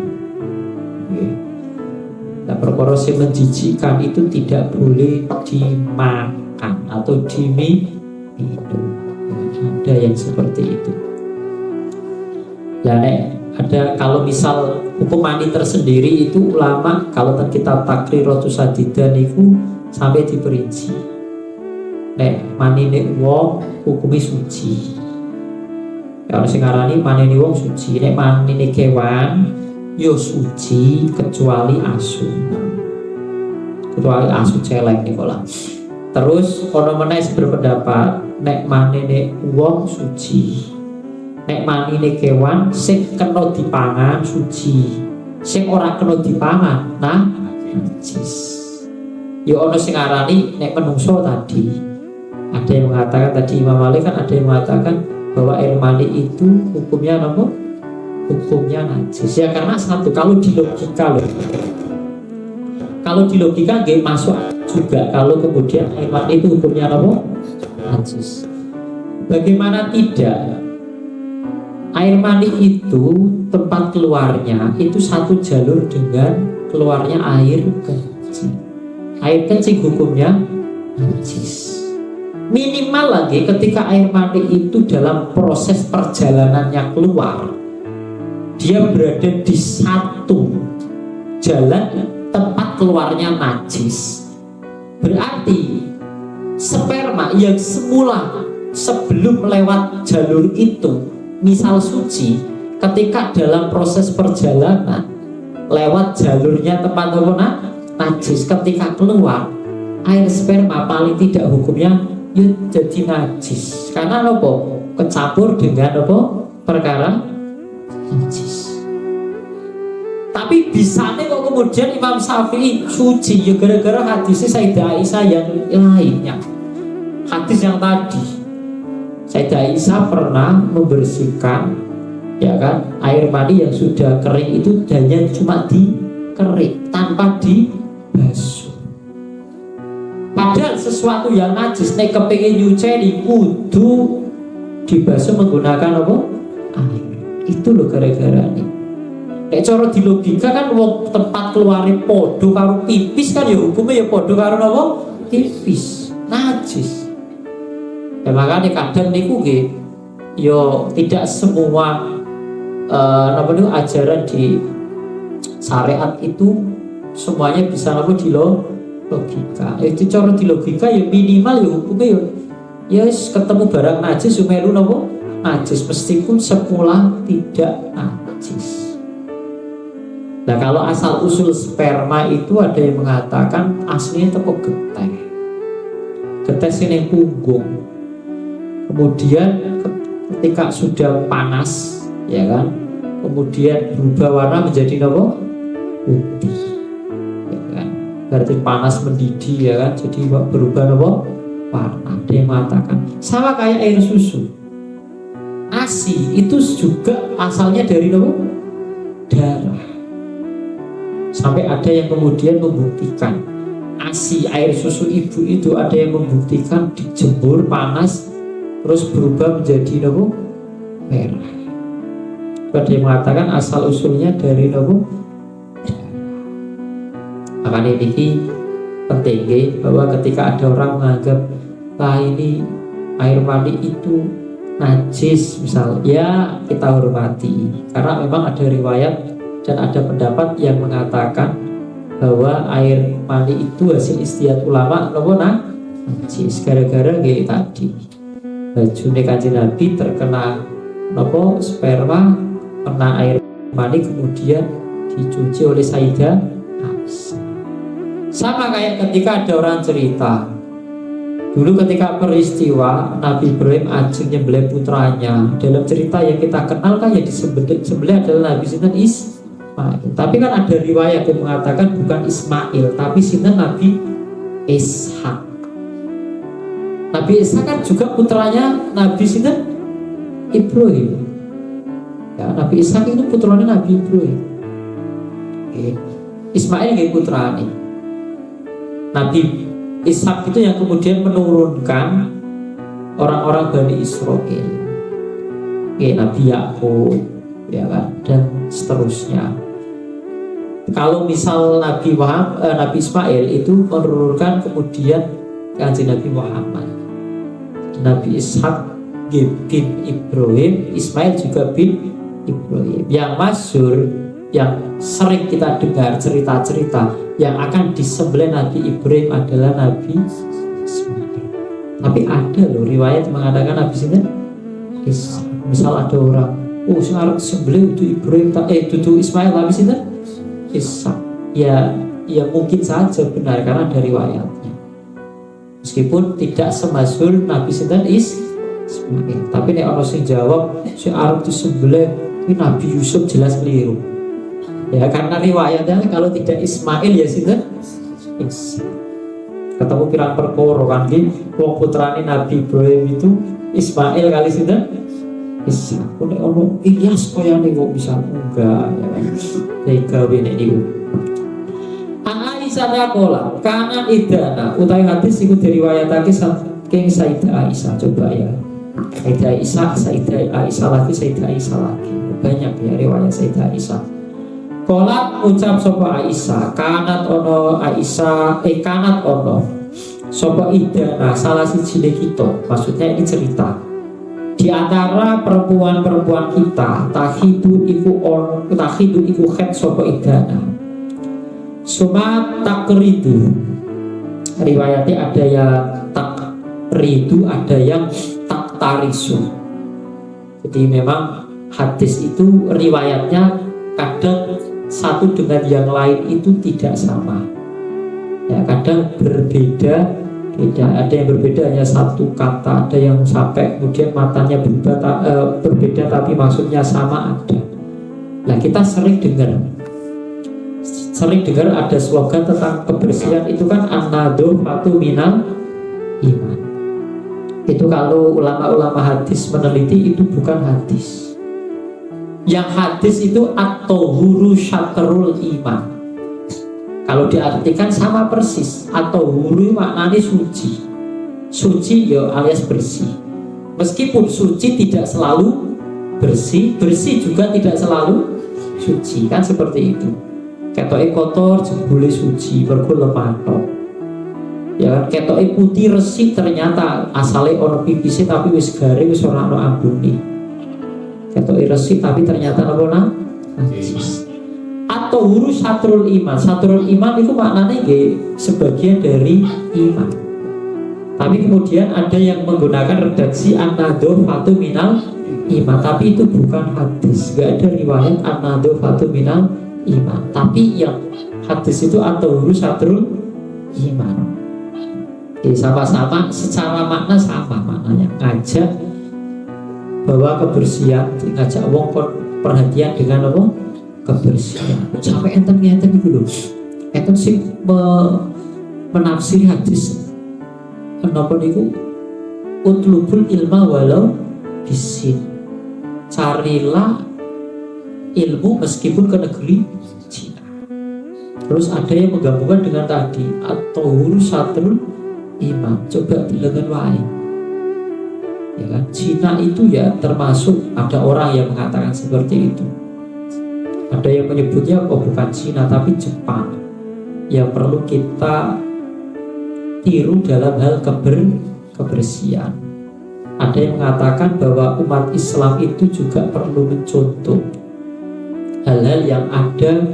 Nah, perkara sing menjijikkan itu tidak boleh dimakan atau diminum. Ada yang seperti itu. Nah, ada kalau misal hukum mani tersendiri itu ulama kalau kitab Taqriratus Sadidah niku sampai diperinci. Nek mani nek wong hukumi suci. Ya sing ngarani maneni wong suci, nek maneni kewan yo suci kecuali asu. Kecuali asu celeng Nikola. Terus ono meneh berpendapat nek manene wong suci. Nek manine kewan sing kena dipangan suci. Sing ora kena dipangan najis. Ya ono sing ngarani nek menungso tadi. Ada yang mengatakan tadi Imam Malik kan ada yang mengatakan bahwa air mani itu hukumnya apa? Hukumnya najis. Ya karena satu kalau di logika loh. Kalau di logika nggak masuk juga kalau kemudian air mani itu hukumnya apa? Najis. Bagaimana tidak? Air mani itu tempat keluarnya itu satu jalur dengan keluarnya air kencing. Air kencing hukumnya najis. Minimal lagi ketika air mani itu dalam proses perjalanannya keluar, dia berada di satu jalan tempat keluarnya najis. Berarti sperma yang semula sebelum lewat jalur itu misal suci, ketika dalam proses perjalanan lewat jalurnya tempat najis, ketika keluar air sperma paling tidak hukumnya ya jadi najis. Karena apa? Kecampur dengan apa? Perkara najis. Tapi bisa nih kok kemudian Imam Syafi'i suci ya gara-gara hadisnya Sayyidah Aisyah yang lainnya. Hadis yang tadi Sayyidah Aisyah pernah membersihkan ya kan air mani yang sudah kering itu hanya cuma dikerik tanpa dibasuh. Padahal sesuatu yang najis nek kepengin nyuceni kudu dibasuh menggunakan apa? Air. Itu loh gara-gara nih. Nek cara di logika kan wong tempat keluare podo karo pipis kan ya hukumnya ya podo karo apa? Pipis. Najis. Ya makanya kadang niku nggih ya tidak semua ajaran di syariat itu semuanya bisa di logika. Itu cara di logika ya minimal ya hukumnya ya ketemu barang najis melu napa najis meskipun semula tidak najis. Nah kalau asal usul sperma itu ada yang mengatakan aslinya teko getih. Getih sini punggung. Kemudian ketika sudah panas ya kan, kemudian berubah warna menjadi apa? Putih. Ya kan? Berarti panas mendidih ya kan, jadi berubah apa? Warna. Ada yang mengatakan sama kayak air susu. ASI itu juga asalnya dari apa? Darah. Sampai ada yang kemudian membuktikan ASI air susu ibu itu ada yang membuktikan dijemur panas terus berubah menjadi apa? Merah. Ada yang mengatakan asal usulnya dari apa? Makanya ini penting bahwa ketika ada orang menganggap ini air mani itu najis misal ya kita hormati karena memang ada riwayat dan ada pendapat yang mengatakan bahwa air mani itu hasil istihad ulama nopo najis gara-gara kayak tadi baju Kanjeng Nabi terkena nopo sperma kena air mani kemudian dicuci oleh Sayyidah Aisyah. Sama kayak ketika ada orang cerita dulu ketika peristiwa Nabi Ibrahim ajeng nyembelih putranya, dalam cerita yang kita kenal kan yang disembelih adalah Nabi Sinten Ismail. Tapi kan ada riwayat yang mengatakan bukan Ismail tapi Sinten Nabi Ishak. Nabi Ishak kan juga putranya Nabi Sinten Ibrahim. Ya, Nabi Ishak itu putranya Nabi Ibrahim. Ismail nggih putrane. Nabi Ishak itu yang kemudian menurunkan orang-orang Bani Israel, Nabi Yakub, ya kan, dan seterusnya. Kalau misal Nabi Ismail itu menurunkan kemudian Kanjeng Nabi Muhammad, Nabi Ishak bin Ibrahim, Ismail juga bin Ibrahim. Yang masyhur, yang sering kita dengar cerita-cerita yang akan disembelih Nabi Ibrahim adalah Nabi Ismail. Tapi ada loh riwayat mengatakan Nabi Sinten Misal ada orang, oh sing arep sembelih itu Ibrahim dudu Ismail tapi sinten? Ishak. Ya mungkin saja benar karena ada riwayatnya. Meskipun tidak semasyhur Nabi sinten Ismail. Tapi nek ana sing jawab sing arep disembelih ini Nabi Yusuf jelas keliru. Ya karena riwayatnya kalau tidak Ismail ya sinten? Ishak. Ketemu pirang perkara kan iki wong putrane Nabi Ibrahim itu Ismail kali sinten? Ishak. Nek ono Ilyas koyane kok bisa enggak ya kan. Gawe nek niku. Aisyah kola kanan idana utawi hadis iku diriwayatake saking Sayyidah Aisyah. Coba ya Sayyidah Aisyah lagi Sayyidah Aisyah lagi banyak ya riwayat Sayyidah Aisyah. Kola ucap sopa Aisyah kanat ono Aisyah kanat ono sopa idana salah siji kita, maksudnya ini cerita di antara perempuan-perempuan kita tahidu iku khet sopa idana Suma takridu. Riwayatnya ada yang takridu, ada yang taktarisu. Jadi memang hadis itu riwayatnya kadang satu dengan yang lain itu tidak sama. Ya, kadang berbeda. Ada yang berbeda hanya satu kata, ada yang sampai kemudian matanya berbeda tapi maksudnya sama ada. Nah kita sering dengar ada slogan tentang kebersihan itu kan an-nadhofatu minal iman. Itu kalau ulama-ulama hadis meneliti itu bukan hadis. Yang hadis itu at-tahuru syatrul iman. Kalau diartikan sama persis. At-tahuru maknanya suci. Suci ya alias bersih. Meskipun suci tidak selalu bersih, bersih juga tidak selalu suci, kan seperti itu. Ketoke kotor jebule suci mergo lemah tok. Ya kan ketoke putih resik ternyata asale ono pipise tapi wis garing wis ora ono ambune. Ketoke resik tapi ternyata apa najis. Atau huruf satrul iman. Satrul iman itu maknanya sebagian dari iman. Tapi kemudian ada yang menggunakan redaksi an-nadhofatu minal iman, tapi itu bukan hadis. Gak ada riwayat an-nadhofatu minal iman, tapi yang hadis itu atau huruf satrul iman. Sama-sama secara makna sama maknanya, ngajak bahwa kebersihan, ngajak wong perhatian dengan apa? Kebersihan. Sampai enten itu loh. Enten sih menafsir hadis. Kenapa niku? Utlubul ilma walau bisin. Carilah ilmu meskipun ke negeri Cina. Terus ada yang menggabungkan dengan tadi atau huruf satrul iman. Coba dengan wae. Ya kan? Cina itu ya termasuk ada orang yang mengatakan seperti itu. Ada yang menyebutnya bukan Cina tapi Jepang. Yang perlu kita tiru dalam hal kebersihan. Ada yang mengatakan bahwa umat Islam itu juga perlu mencontoh hal-hal yang ada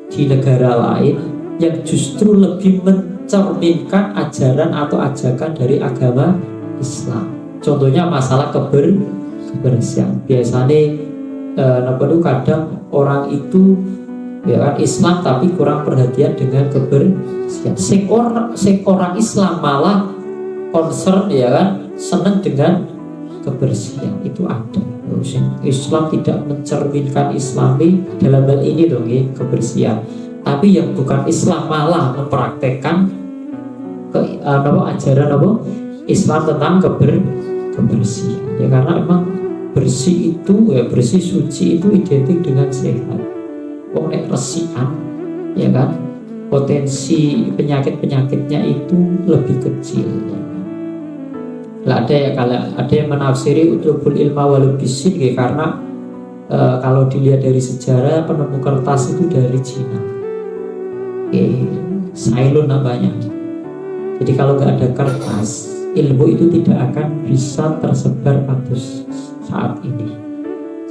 di negara lain yang justru lebih mencerminkan ajaran atau ajakan dari agama Islam. Contohnya masalah kebersihan. Biasanya kadang orang itu ya kan Islam tapi kurang perhatian dengan kebersihan. Sing orang Islam malah concern ya kan senang dengan kebersihan itu ada. Islam tidak mencerminkan Islami dalam hal ini dong ya, kebersihan. Tapi yang bukan Islam malah mempraktekkan ajaran Islam tentang kebersihan. Ya karena memang bersih itu ya bersih suci itu identik dengan sehat. Wong nek resikan ya kan potensi penyakitnya itu lebih kecil. Ya. Lah ada yang menafsiri utlubul ilma walau bisin ya, karena kalau dilihat dari sejarah penemu kertas itu dari Cina. Sailun namanya. Jadi kalau nggak ada kertas, ilmu itu tidak akan bisa tersebar pada saat ini.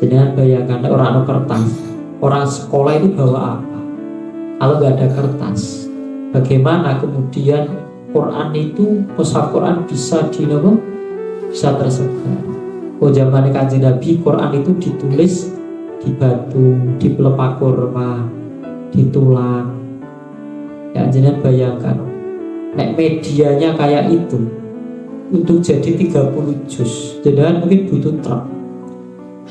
Jangan bayangkan orang kertas, orang sekolah itu bawa apa? Kalau nggak ada kertas, bagaimana kemudian Quran itu, mushaf Quran bisa tersebar? Oh zaman Kanjeng Nabi Quran itu ditulis di batu, di pelepah kurma, di tulang. Ya jenengan bayangkan, nek medianya kayak itu untuk jadi 30 juz, jenengan mungkin butuh truk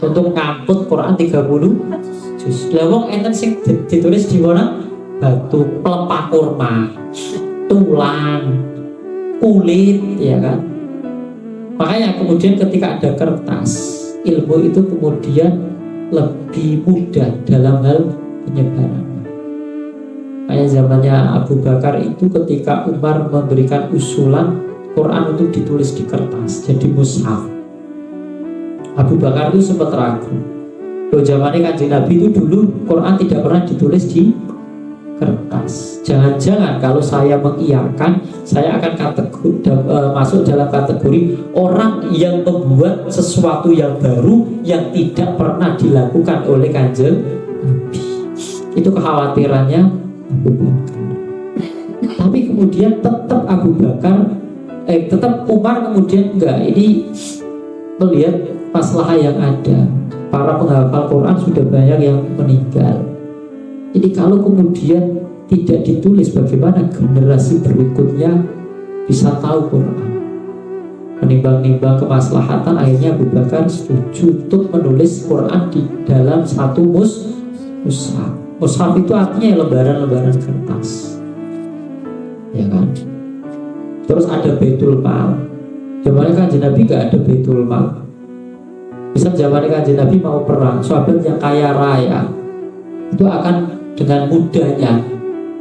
untuk ngangkut Quran 30 juz. Lah wong enten sing ditulis di mana? Batu, pelepah kurma, tulang, kulit, ya kan? Makanya kemudian ketika ada kertas, ilmu itu kemudian lebih mudah dalam hal penyebarannya. Kayak zamannya Abu Bakar itu ketika Umar memberikan usulan Quran untuk ditulis di kertas, jadi mushaf. Abu Bakar itu sempat ragu. Loh zamannya Kanjeng Nabi itu dulu Quran tidak pernah ditulis di kertas. Jangan-jangan kalau saya mengiyakan, saya akan masuk dalam kategori orang yang membuat sesuatu yang baru yang tidak pernah dilakukan oleh Kanjeng Nabi. Itu kekhawatirannya Abu Bakar. Tapi kemudian tetap Umar kemudian enggak. Ini melihat masalah yang ada. Para penghafal Quran sudah banyak yang meninggal. Jadi kalau kemudian tidak ditulis, bagaimana generasi berikutnya bisa tahu Quran? Menimbang-nimbang kemaslahatan, akhirnya Abu Bakar setuju untuk menulis Quran di dalam satu mushaf. Mushaf itu artinya lembaran-lembaran kertas, ya kan? Terus ada Baitul Mal. Zamannya Kanjeng Nabi nggak ada Baitul Mal. Bisa zamannya Kanjeng Nabi mau perang, sahabat yang kaya raya itu akan dengan mudahnya,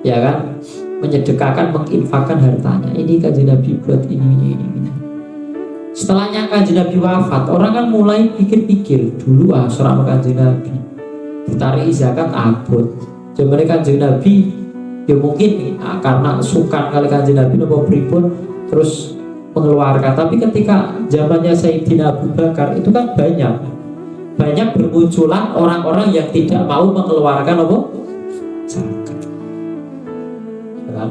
ya kan, menyedekahkan, menginfakkan hartanya. Ini Kanjeng Nabi buat ini. Setelahnya Kanjeng Nabi wafat, orang kan mulai pikir-pikir dulu seorang Kanjeng Nabi ditarik zakat abot. Zaman Kanjeng Nabi ya mungkin karena suka kali Kanjeng Nabi nopo pripun terus mengeluarkan. Tapi ketika zamannya Sayyidina Abu Bakar itu kan banyak bermunculan orang-orang yang tidak mau mengeluarkan apa? Zakat. Ya.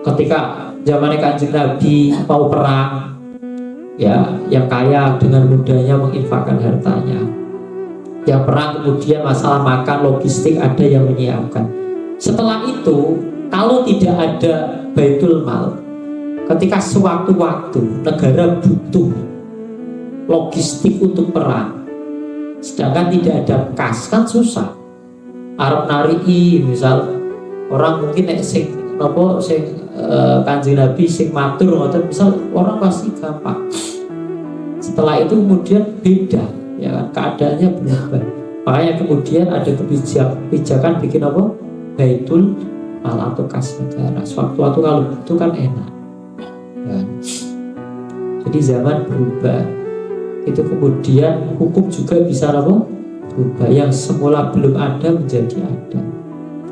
Ketika zamannya Kanjeng Nabi mau perang, ya yang kaya dengan mudahnya menginfakkan hartanya. Yang perang kemudian masalah makan, logistik ada yang menyiapkan. Setelah itu, kalau tidak ada Baitul Mal, ketika sewaktu-waktu negara butuh logistik untuk perang, sedangkan tidak ada kas, kan susah. Arab narii misal orang mungkin Kanjeng Nabi sing matur ngoten misal orang pasti gampang. Setelah itu kemudian beda, ya kan, keadaannya berubah. Makanya kemudian ada kebijakan bikin apa? Baitul Mal atau kas negara. Sewaktu-waktu kalau butuh kan enak. Ya. Jadi zaman berubah. Itu kemudian hukum juga bisa apa? Berubah. Yang semula belum ada menjadi ada.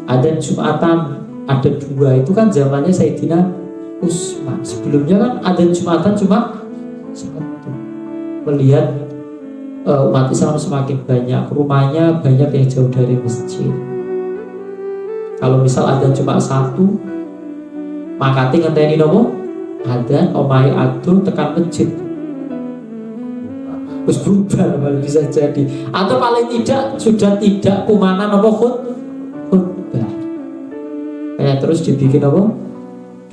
Ada Jumatan, ada 2. Itu kan zamannya Sayyidina Utsman. Sebelumnya kan ada Jumatan cuma 1. Melihat umat Islam semakin banyak, rumahnya banyak yang jauh dari masjid. Kalau misal ada cuma 1, maka ngenteni nopo? Ada omahe adu tekan masjid. Terus berubah bisa jadi. Atau paling tidak sudah tidak kumanan nopo khutbah. Kayak terus dibikin apa?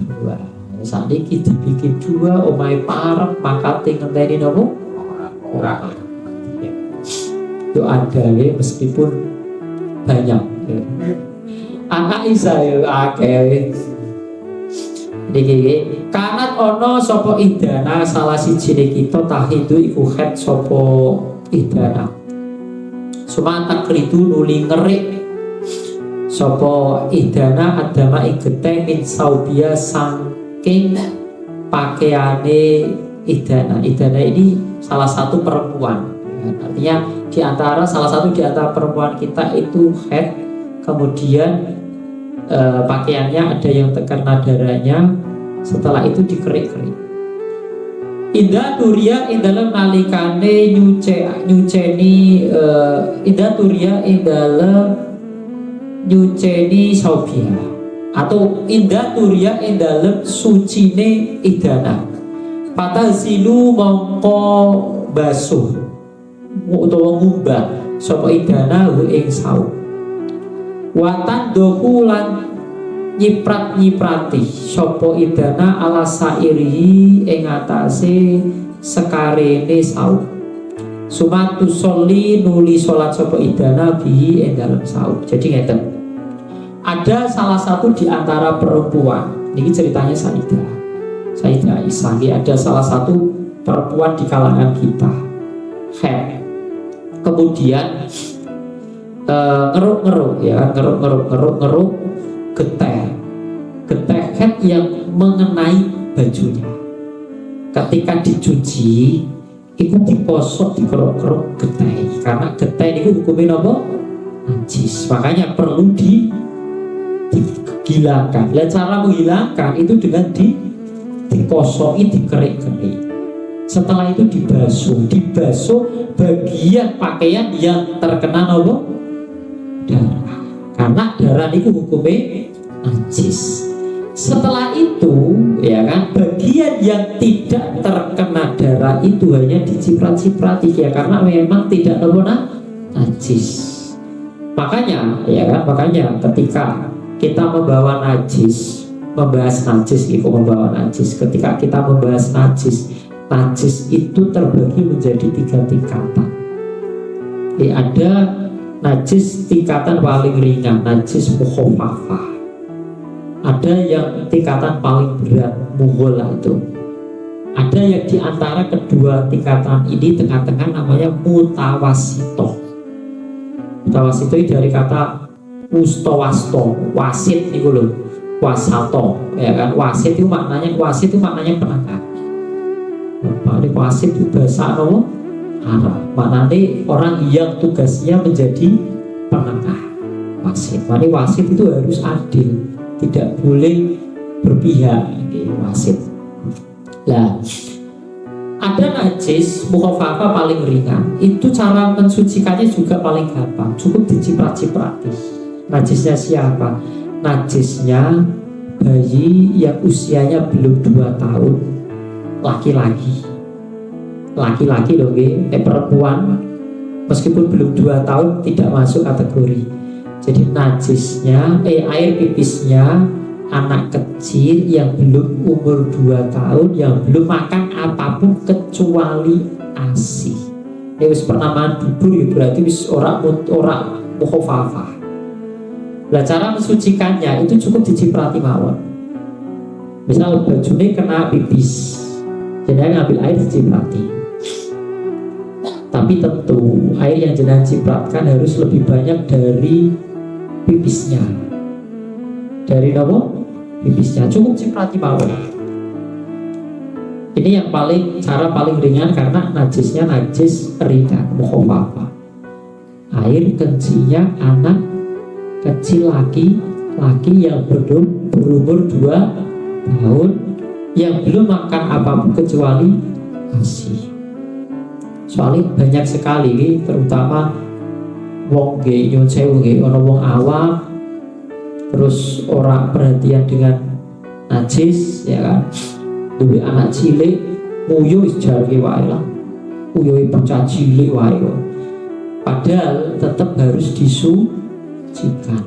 2. Saat ini dibikin 2 omahe parek maka ngenteni nopo? Orang. Itu ada ya, meskipun banyak ya. Anak Isa ya akeh. Niki kanat ono sapa idana salah sijine kita tahidu iku khet sapa idana. Sumata kridu nuli ngerik sapa idana adama ing geteng min saubia saking pakaiane idana. Idana ini salah satu perempuan. Artinya salah satu di antara perempuan kita itu head, kemudian pakaiannya ada yang terkena darahnya, setelah itu dikerik-kerik. Indah turia indalam nalikane nyuceni indah turia indalam nyuceni saubia atau indah turia indalam sucine idana. Fatasilu mongko basuh utawa ngumbah sapa idana hu ing sauk. Watan doku lan nyiprat-nyiprati sapa idana ala sairihi ing atase sekarene sauk. Sumatu soli nuli salat sapa idana bihi ing dalem sauk. Jadi ngeten. Ada salah satu di antara perempuan, ini ceritanya Sayyidah Aisyah, ada salah satu perempuan di kalangan kita. Kemudian ngeruk-ngeruk ya kan, ngeruk geteh head yang mengenai bajunya. Ketika dicuci itu diposok, dikeruk-keruk geteh, karena geteh itu hukumnya apa? Najis. Makanya perlu dihilangkan. Dan cara menghilangkan itu dengan dikosoki, dikerik-kerik. Setelah itu dibasuh bagian pakaian yang terkena apa? Darah. Karena darah itu hukumnya najis. Setelah itu, ya kan, bagian yang tidak terkena darah itu hanya diciprat-ciprati ya, karena memang tidak najis. Makanya, ya kan, ketika kita membahas najis, ketika kita membahas najis itu terbagi menjadi 3 tingkatan. Ada najis tingkatan paling ringan, najis mukhafafah. Ada yang tingkatan paling berat, mughallah itu. Ada yang di antara kedua tingkatan ini tengah-tengah namanya mutawasitoh. Mutawasitoh itu dari kata mustawasto, wasit itu loh, wasato, ya kan? Wasit itu maknanya penengah. Maknanya wasit itu bahasa Arab, maknanya orang yang tugasnya menjadi penengah. Wasit, maknanya wasit itu harus adil, tidak boleh berpihak. Wasit. Nah, ada najis mukhafafah paling ringan, itu cara mensucikannya juga paling gampang, cukup diciprat-ciprati. Najisnya siapa? Najisnya bayi yang usianya belum 2 tahun, laki-laki loh, perempuan meskipun belum 2 tahun tidak masuk kategori. Jadi najisnya air pipisnya anak kecil yang belum umur 2 tahun, yang belum makan apapun kecuali ASI. Ini wis pernamaan bubur ya, berarti wis ora mukhafafah. Nah, cara mensucikannya itu cukup diciprati mawon. Misal bajunya kena pipis, jadi ngambil air diciprati. Tapi tentu air yang jenengan cipratkan harus lebih banyak dari pipisnya. Dari nopo? Pipisnya. Cukup ciprati mawon. Ini yang cara paling ringan karena najisnya najis ringan, mukhafafah. Air kencingnya anak kecil laki-laki yang berumur 2 tahun yang belum makan apapun kecuali ASI. Soalnya banyak sekali, terutama wong nyun sewu ono wong awam terus orang perhatian dengan najis, ya kan, duwe anak cilik nguyu jarke wae lah, nguyu bocah cilik wae, padahal tetap harus disucikan.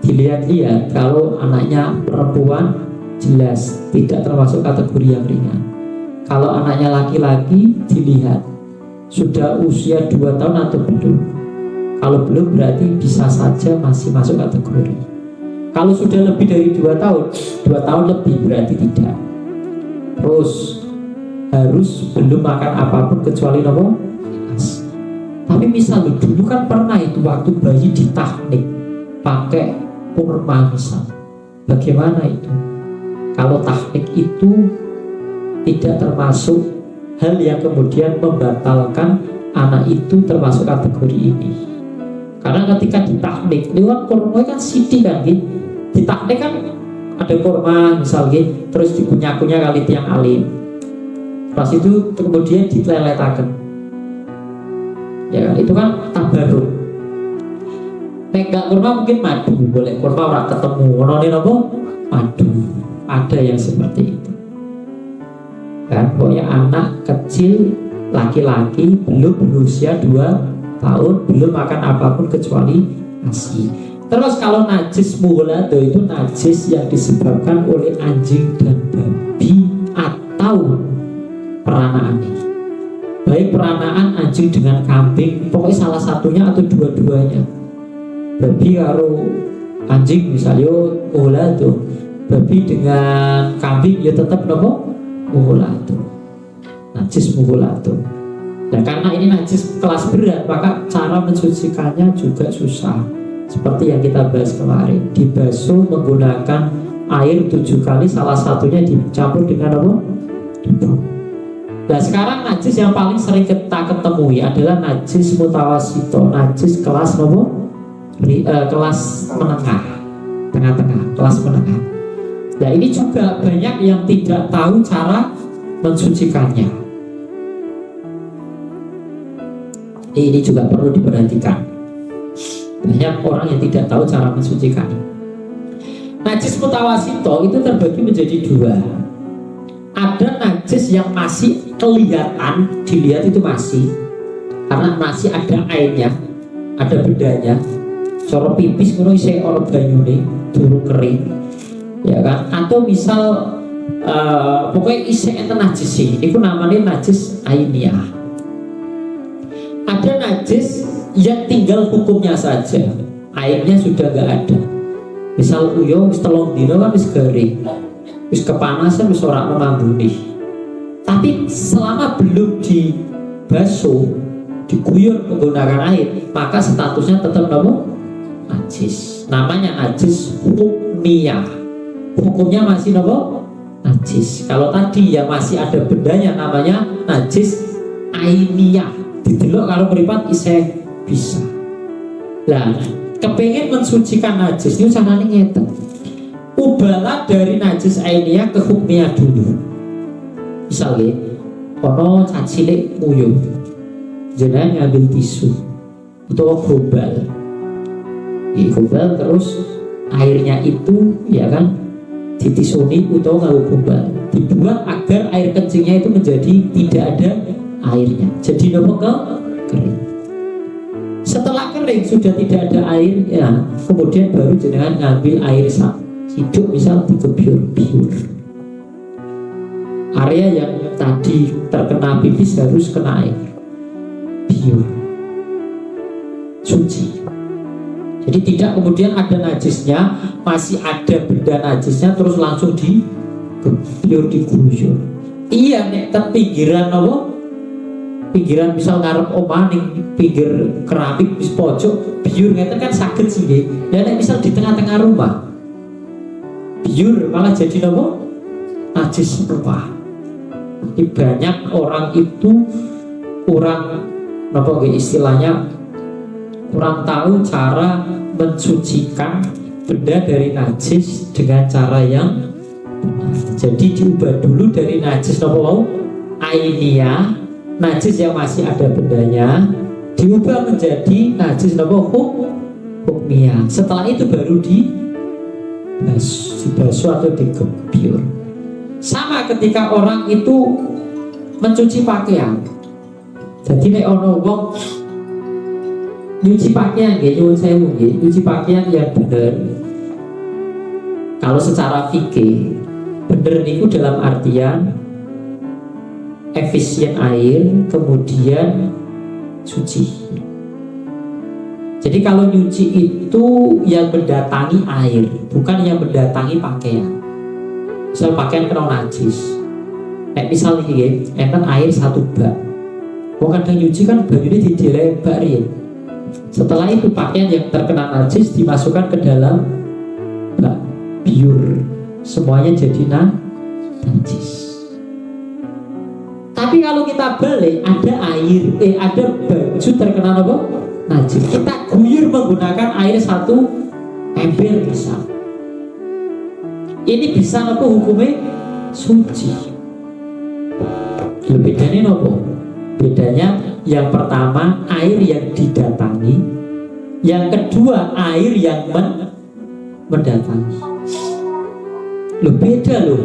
Dilihat-lihat, kalau anaknya perempuan jelas tidak termasuk kategori yang ringan. Kalau anaknya laki-laki dilihat sudah usia 2 tahun atau belum. Kalau belum berarti bisa saja masih masuk kategori. Kalau sudah lebih dari 2 tahun, 2 tahun lebih berarti tidak. Terus harus belum makan apapun kecuali nopo. Tapi misal dulu kan pernah itu waktu bayi ditahnik pakai kurma misal. Bagaimana itu? Kalau tahnik itu tidak termasuk hal yang kemudian membatalkan anak itu termasuk kategori ini. Karena ketika ditahnik, lewat kurma kan siti kan gitu. Ditahnik kan ada kurma misal gitu, terus dikunyah-kunyah kali tiang alim. Pas itu kemudian dileletakan. Ya kan, itu kan tabaruk. Nek gak kurma mungkin madu, boleh kurma orang ketemu. Ono apa? Madu. Ada yang seperti itu. kan, pokoknya anak kecil laki-laki belum berusia 2 tahun, belum makan apapun kecuali ASI. Terus kalau najis mughalladho itu najis yang disebabkan oleh anjing dan babi atau peranaannya, baik peranaan anjing dengan kambing, pokoknya salah satunya atau dua-duanya. Babi karo anjing misalnya mughalladho, babi dengan kambing ya tetap nopo mughalladho, najis mughalladho. Nah karena ini najis kelas berat, maka cara mensucikannya juga susah. Seperti yang kita bahas kemarin, dibasuh menggunakan air 7 kali, salah satunya dicampur dengan apa? Debu. Nah sekarang najis yang paling sering kita ketemui adalah najis mutawasito, najis kelas apa? Kelas menengah, tengah-tengah, kelas menengah. Nah ini juga banyak yang tidak tahu cara mensucikannya. Ini juga perlu diperhatikan. Banyak orang yang tidak tahu cara mensucikannya. Najis mutawasito itu terbagi menjadi 2. Ada najis yang masih kelihatan, dilihat itu masih, karena masih ada airnya, ada bedanya. Coro pipis ngono isih ora banyune, durung kering. Ya kan? Atau misal pokoknya isih enten najis sih, itu namanya najis ainiyah. Ada najis yang tinggal hukumnya saja, airnya sudah gak ada. Misal uyo wis 3 dino kan wis garing, wis kepanasan, wis ora memambuni. Tapi selama belum dibasuh, diguyur menggunakan air, maka statusnya tetap najis. Namanya najis hukmiyah. Hukumnya masih najis. Kalau tadi yang masih ada bendanya namanya najis ainiyah. Didelok kalau meripat isih bisa. Nah, kepengen mensucikan najis itu caranya ngeten. Ubahlah dari najis ainiyah ke hukmiyah dulu. Misalnya, ono cacilik nguyuh, jenengan ngambil tisu atau gobal, gobal terus airnya itu ya kan ditisuni atau nganggo gobal, dibuat agar air kencingnya itu menjadi tidak ada airnya, jadi nopo kering. Setelah kering sudah tidak ada air ya, kemudian baru jenengan ngambil air hidup, misal dikebiur-biur. Area yang tadi terkena pipis harus kena air biur, suci. Jadi tidak kemudian ada najisnya, masih ada benda najisnya terus langsung digebiur, diguyur. Iya nek teng pinggiran apa? Pinggiran misal ngarep omah ning pinggir keramik wis pojok biur ngeten kan saged sih nggih. Ya nek misal di tengah-tengah rumah biur malah jadi napa? Najis rupa. Ini banyak orang itu kurang napa nggih istilahnya kurang tahu cara mensucikan benda dari najis dengan cara yang benar. Jadi diubah dulu dari najis napa wau? Ainiyah, najis yang masih ada bendanya, diubah menjadi najis napa hukmiyah. Setelah itu baru dibasuh atau digebyur. Sama ketika orang itu mencuci pakaian. Jadi nek ono wong nyuci pakaian nggih, nyuwun sewu nggih, nyuci pakaian yang bener. Kalau secara fikih bener niku dalam artian efisien air, kemudian suci. Jadi kalau nyuci itu yang mendatangi air, bukan yang mendatangi pakaian. Misal pakaian kena najis, misal ini enten air 1 bak. Wong kadang nyuci kan bajunya didelek bak riyen. Setelah itu pakaian yang terkena najis dimasukkan ke dalam bak biur, semuanya jadi najis. Tapi kalau kita balik ada air, ada baju terkena apa? Najis. Kita guyur menggunakan air 1 ember misal. Ini bisa apa hukumnya? Suci. Bedanya apa? Bedanya yang pertama air yang didatangi, yang kedua air yang mendatangi. Beda loh.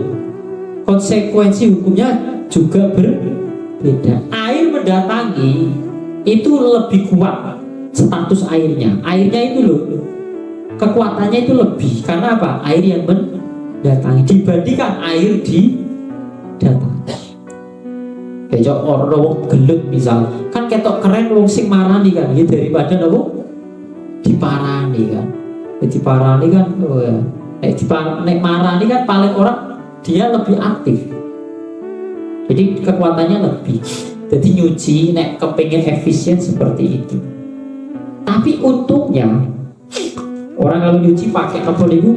Konsekuensi hukumnya juga berbeda. Air mendatangi itu lebih kuat status airnya. Airnya itu loh, kekuatannya itu lebih. Karena apa? Air yang mendatangi dibandingkan air didatangi. Kayak orang wong gelut misal, kan ketok keren wong sing marani kan, gitu daripada nopo diparani kan. Diparani kan, oh ya. Nek marani kan paling orang dia lebih aktif. Jadi kekuatannya lebih. Jadi nyuci nek kepengen efisien seperti itu. Tapi untungnya orang kalau nyuci pakai apa nih bu?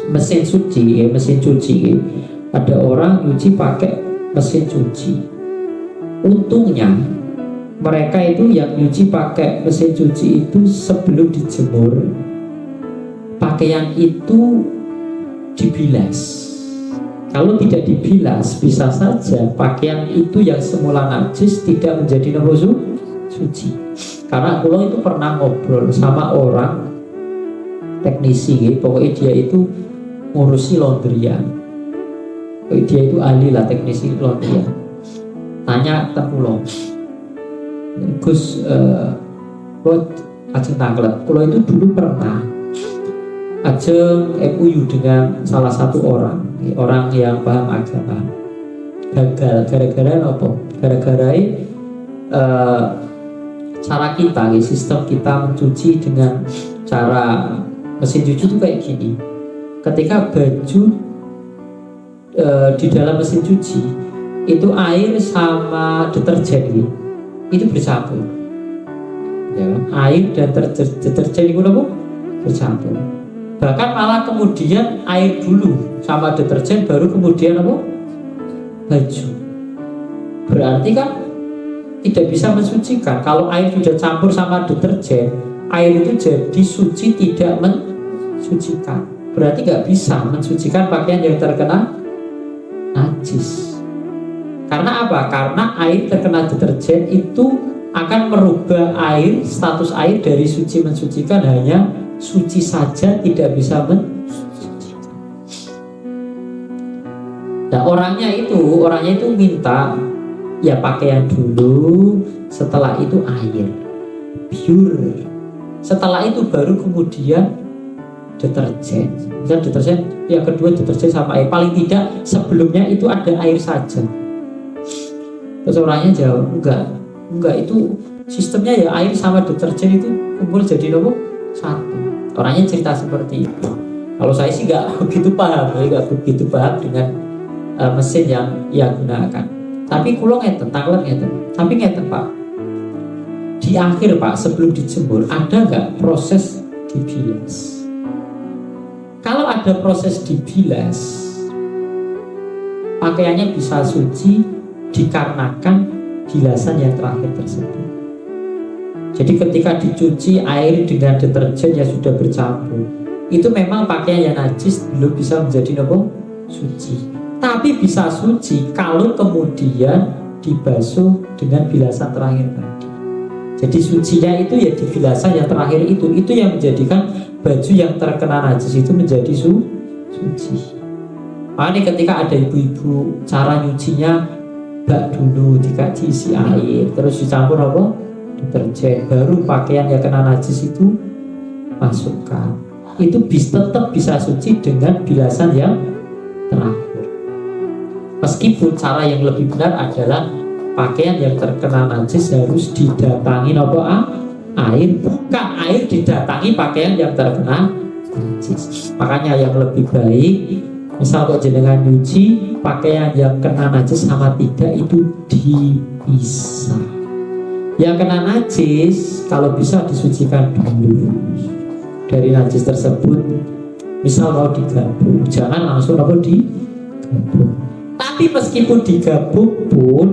Mesin cuci, ya mesin cuci. Ya. Ada orang nyuci pakai mesin cuci. Untungnya mereka itu yang nyuci pakai mesin cuci itu sebelum dijemur pakaian itu dibilas. Kalau tidak dibilas bisa saja pakaian itu yang semula najis tidak menjadi suci. Karena kalau itu pernah ngobrol sama orang teknisi, pokoknya dia itu ngurusi laundryan. Dia itu ahli lah teknisi laundryan. Tanya terpulau, Gus, buat ajeng tanglet. Kalau itu dulu pernah ajeng MUU dengan salah satu orang yang paham agama. Gagal gara-gara apa? Gara-gara cara kita, sistem kita mencuci dengan cara mesin cuci itu kayak gini. Ketika baju di dalam mesin cuci itu air sama deterjen itu bercampur, ya, air dan deterjen itu apa? Bercampur. Bahkan malah kemudian air dulu sama deterjen baru kemudian apa? Baju. Berarti kan tidak bisa mensucikan. Kalau air sudah campur sama deterjen, air itu jadi suci tidak mensucikan. Berarti nggak bisa mensucikan pakaian yang terkena najis. Karena apa? Karena air terkena deterjen itu akan merubah air, status air dari suci mensucikan hanya suci saja, tidak bisa mensucikan. Nah orangnya itu minta ya pakaian dulu, setelah itu air pure, setelah itu baru kemudian deterjen. Misal deterjen yang kedua deterjen sama air, paling tidak sebelumnya itu ada air saja. Terus orangnya jawab, enggak itu sistemnya ya air sama deterjen itu kumpul jadi nopo satu. Orangnya cerita seperti itu. Kalau saya sih nggak begitu paham dengan mesin yang ia gunakan. Tapi kulo ngeten, tanglet ngeten. Tapi ngeten Pak, di akhir Pak sebelum dijemur ada nggak proses dibilas? Kalau ada proses dibilas, pakaiannya bisa suci dikarenakan bilasan yang terakhir tersebut. Jadi ketika dicuci air dengan deterjen yang sudah bercampur, itu memang pakaian yang najis belum bisa menjadi suci. Tapi bisa suci kalau kemudian dibasuh dengan bilasan terakhir tadi. Jadi sucinya itu ya di bilasan yang terakhir itu yang menjadikan baju yang terkena najis itu menjadi suci. Makanya ketika ada ibu-ibu cara nyucinya bak dulu diisi air terus dicampur apa? Deterjen, baru pakaian yang kena najis itu masukkan. Itu tetap bisa suci dengan bilasan yang terakhir. Meskipun cara yang lebih benar adalah pakaian yang terkena najis harus didatangi air, bukan air didatangi pakaian yang terkena najis. Makanya yang lebih baik, misal kok jenengan nyuci pakaian yang kena najis sama tidak itu dipisah. Yang kena najis kalau bisa disucikan dulu dari najis tersebut. Misal mau digabung, jangan langsung digabung. Tapi meskipun digabung pun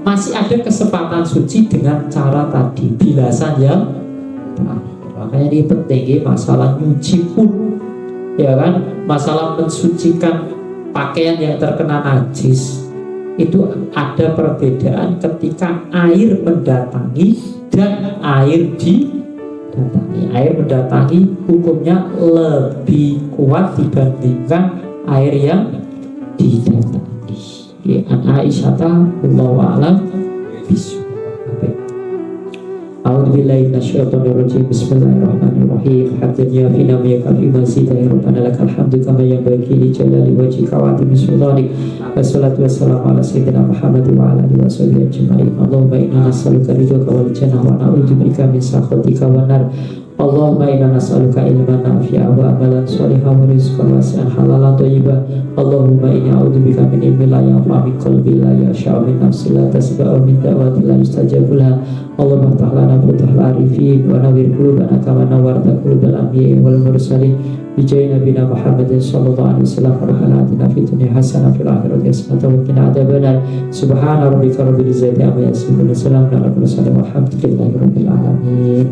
masih ada kesempatan suci dengan cara tadi bilasan yang terakhir. Makanya ini penting masalah nyuci pun, ya kan, masalah mensucikan pakaian yang terkena najis itu ada perbedaan ketika air mendatangi dan air didatangi. Air mendatangi hukumnya lebih kuat dibandingkan air yang didatangi. an Aisyata wallahu a'lam bishawab. A'udzubillahi minasyaitonirrajim. Bismillahirrahmanirrahim. Hamdan yafina wa yakafi mazidah. Rabbana lakal hamdu kama yanbaghi li jalali wajhika wa 'azimi sultanik. Wassalatu wassalamu ala sayyidina Muhammad wa ala alihi washabihi ajma'in. Allahumma inna nas'aluka ridhaka wal jannah wa na'udzubika min sakhatika wan nar. Allahumma inna nas'aluka ilman nafi'an wa amalan shalihan wa rizqan wasi'an halalan thayyiban. Allahumma inni a'udzubika min ilmin la yanfa'u min qalbin la yasha'u min nafsin la tasba'u min da'watin la yustajabu laha. Allahumma iftah lana futuhal arifin wa nawwir qulubana kama nawwarta qulubal anbiya'i wal mursalin bi jahi nabiyina Muhammadin sallallahu alaihi wasallam. Rabbana atina fid dunya hasanah fil akhirati hasanah wa qina adzabannar. Subhana rabbika rabbil izzati amma yasifun wa salamun alal mursalin walhamdulillahi rabbil alamin.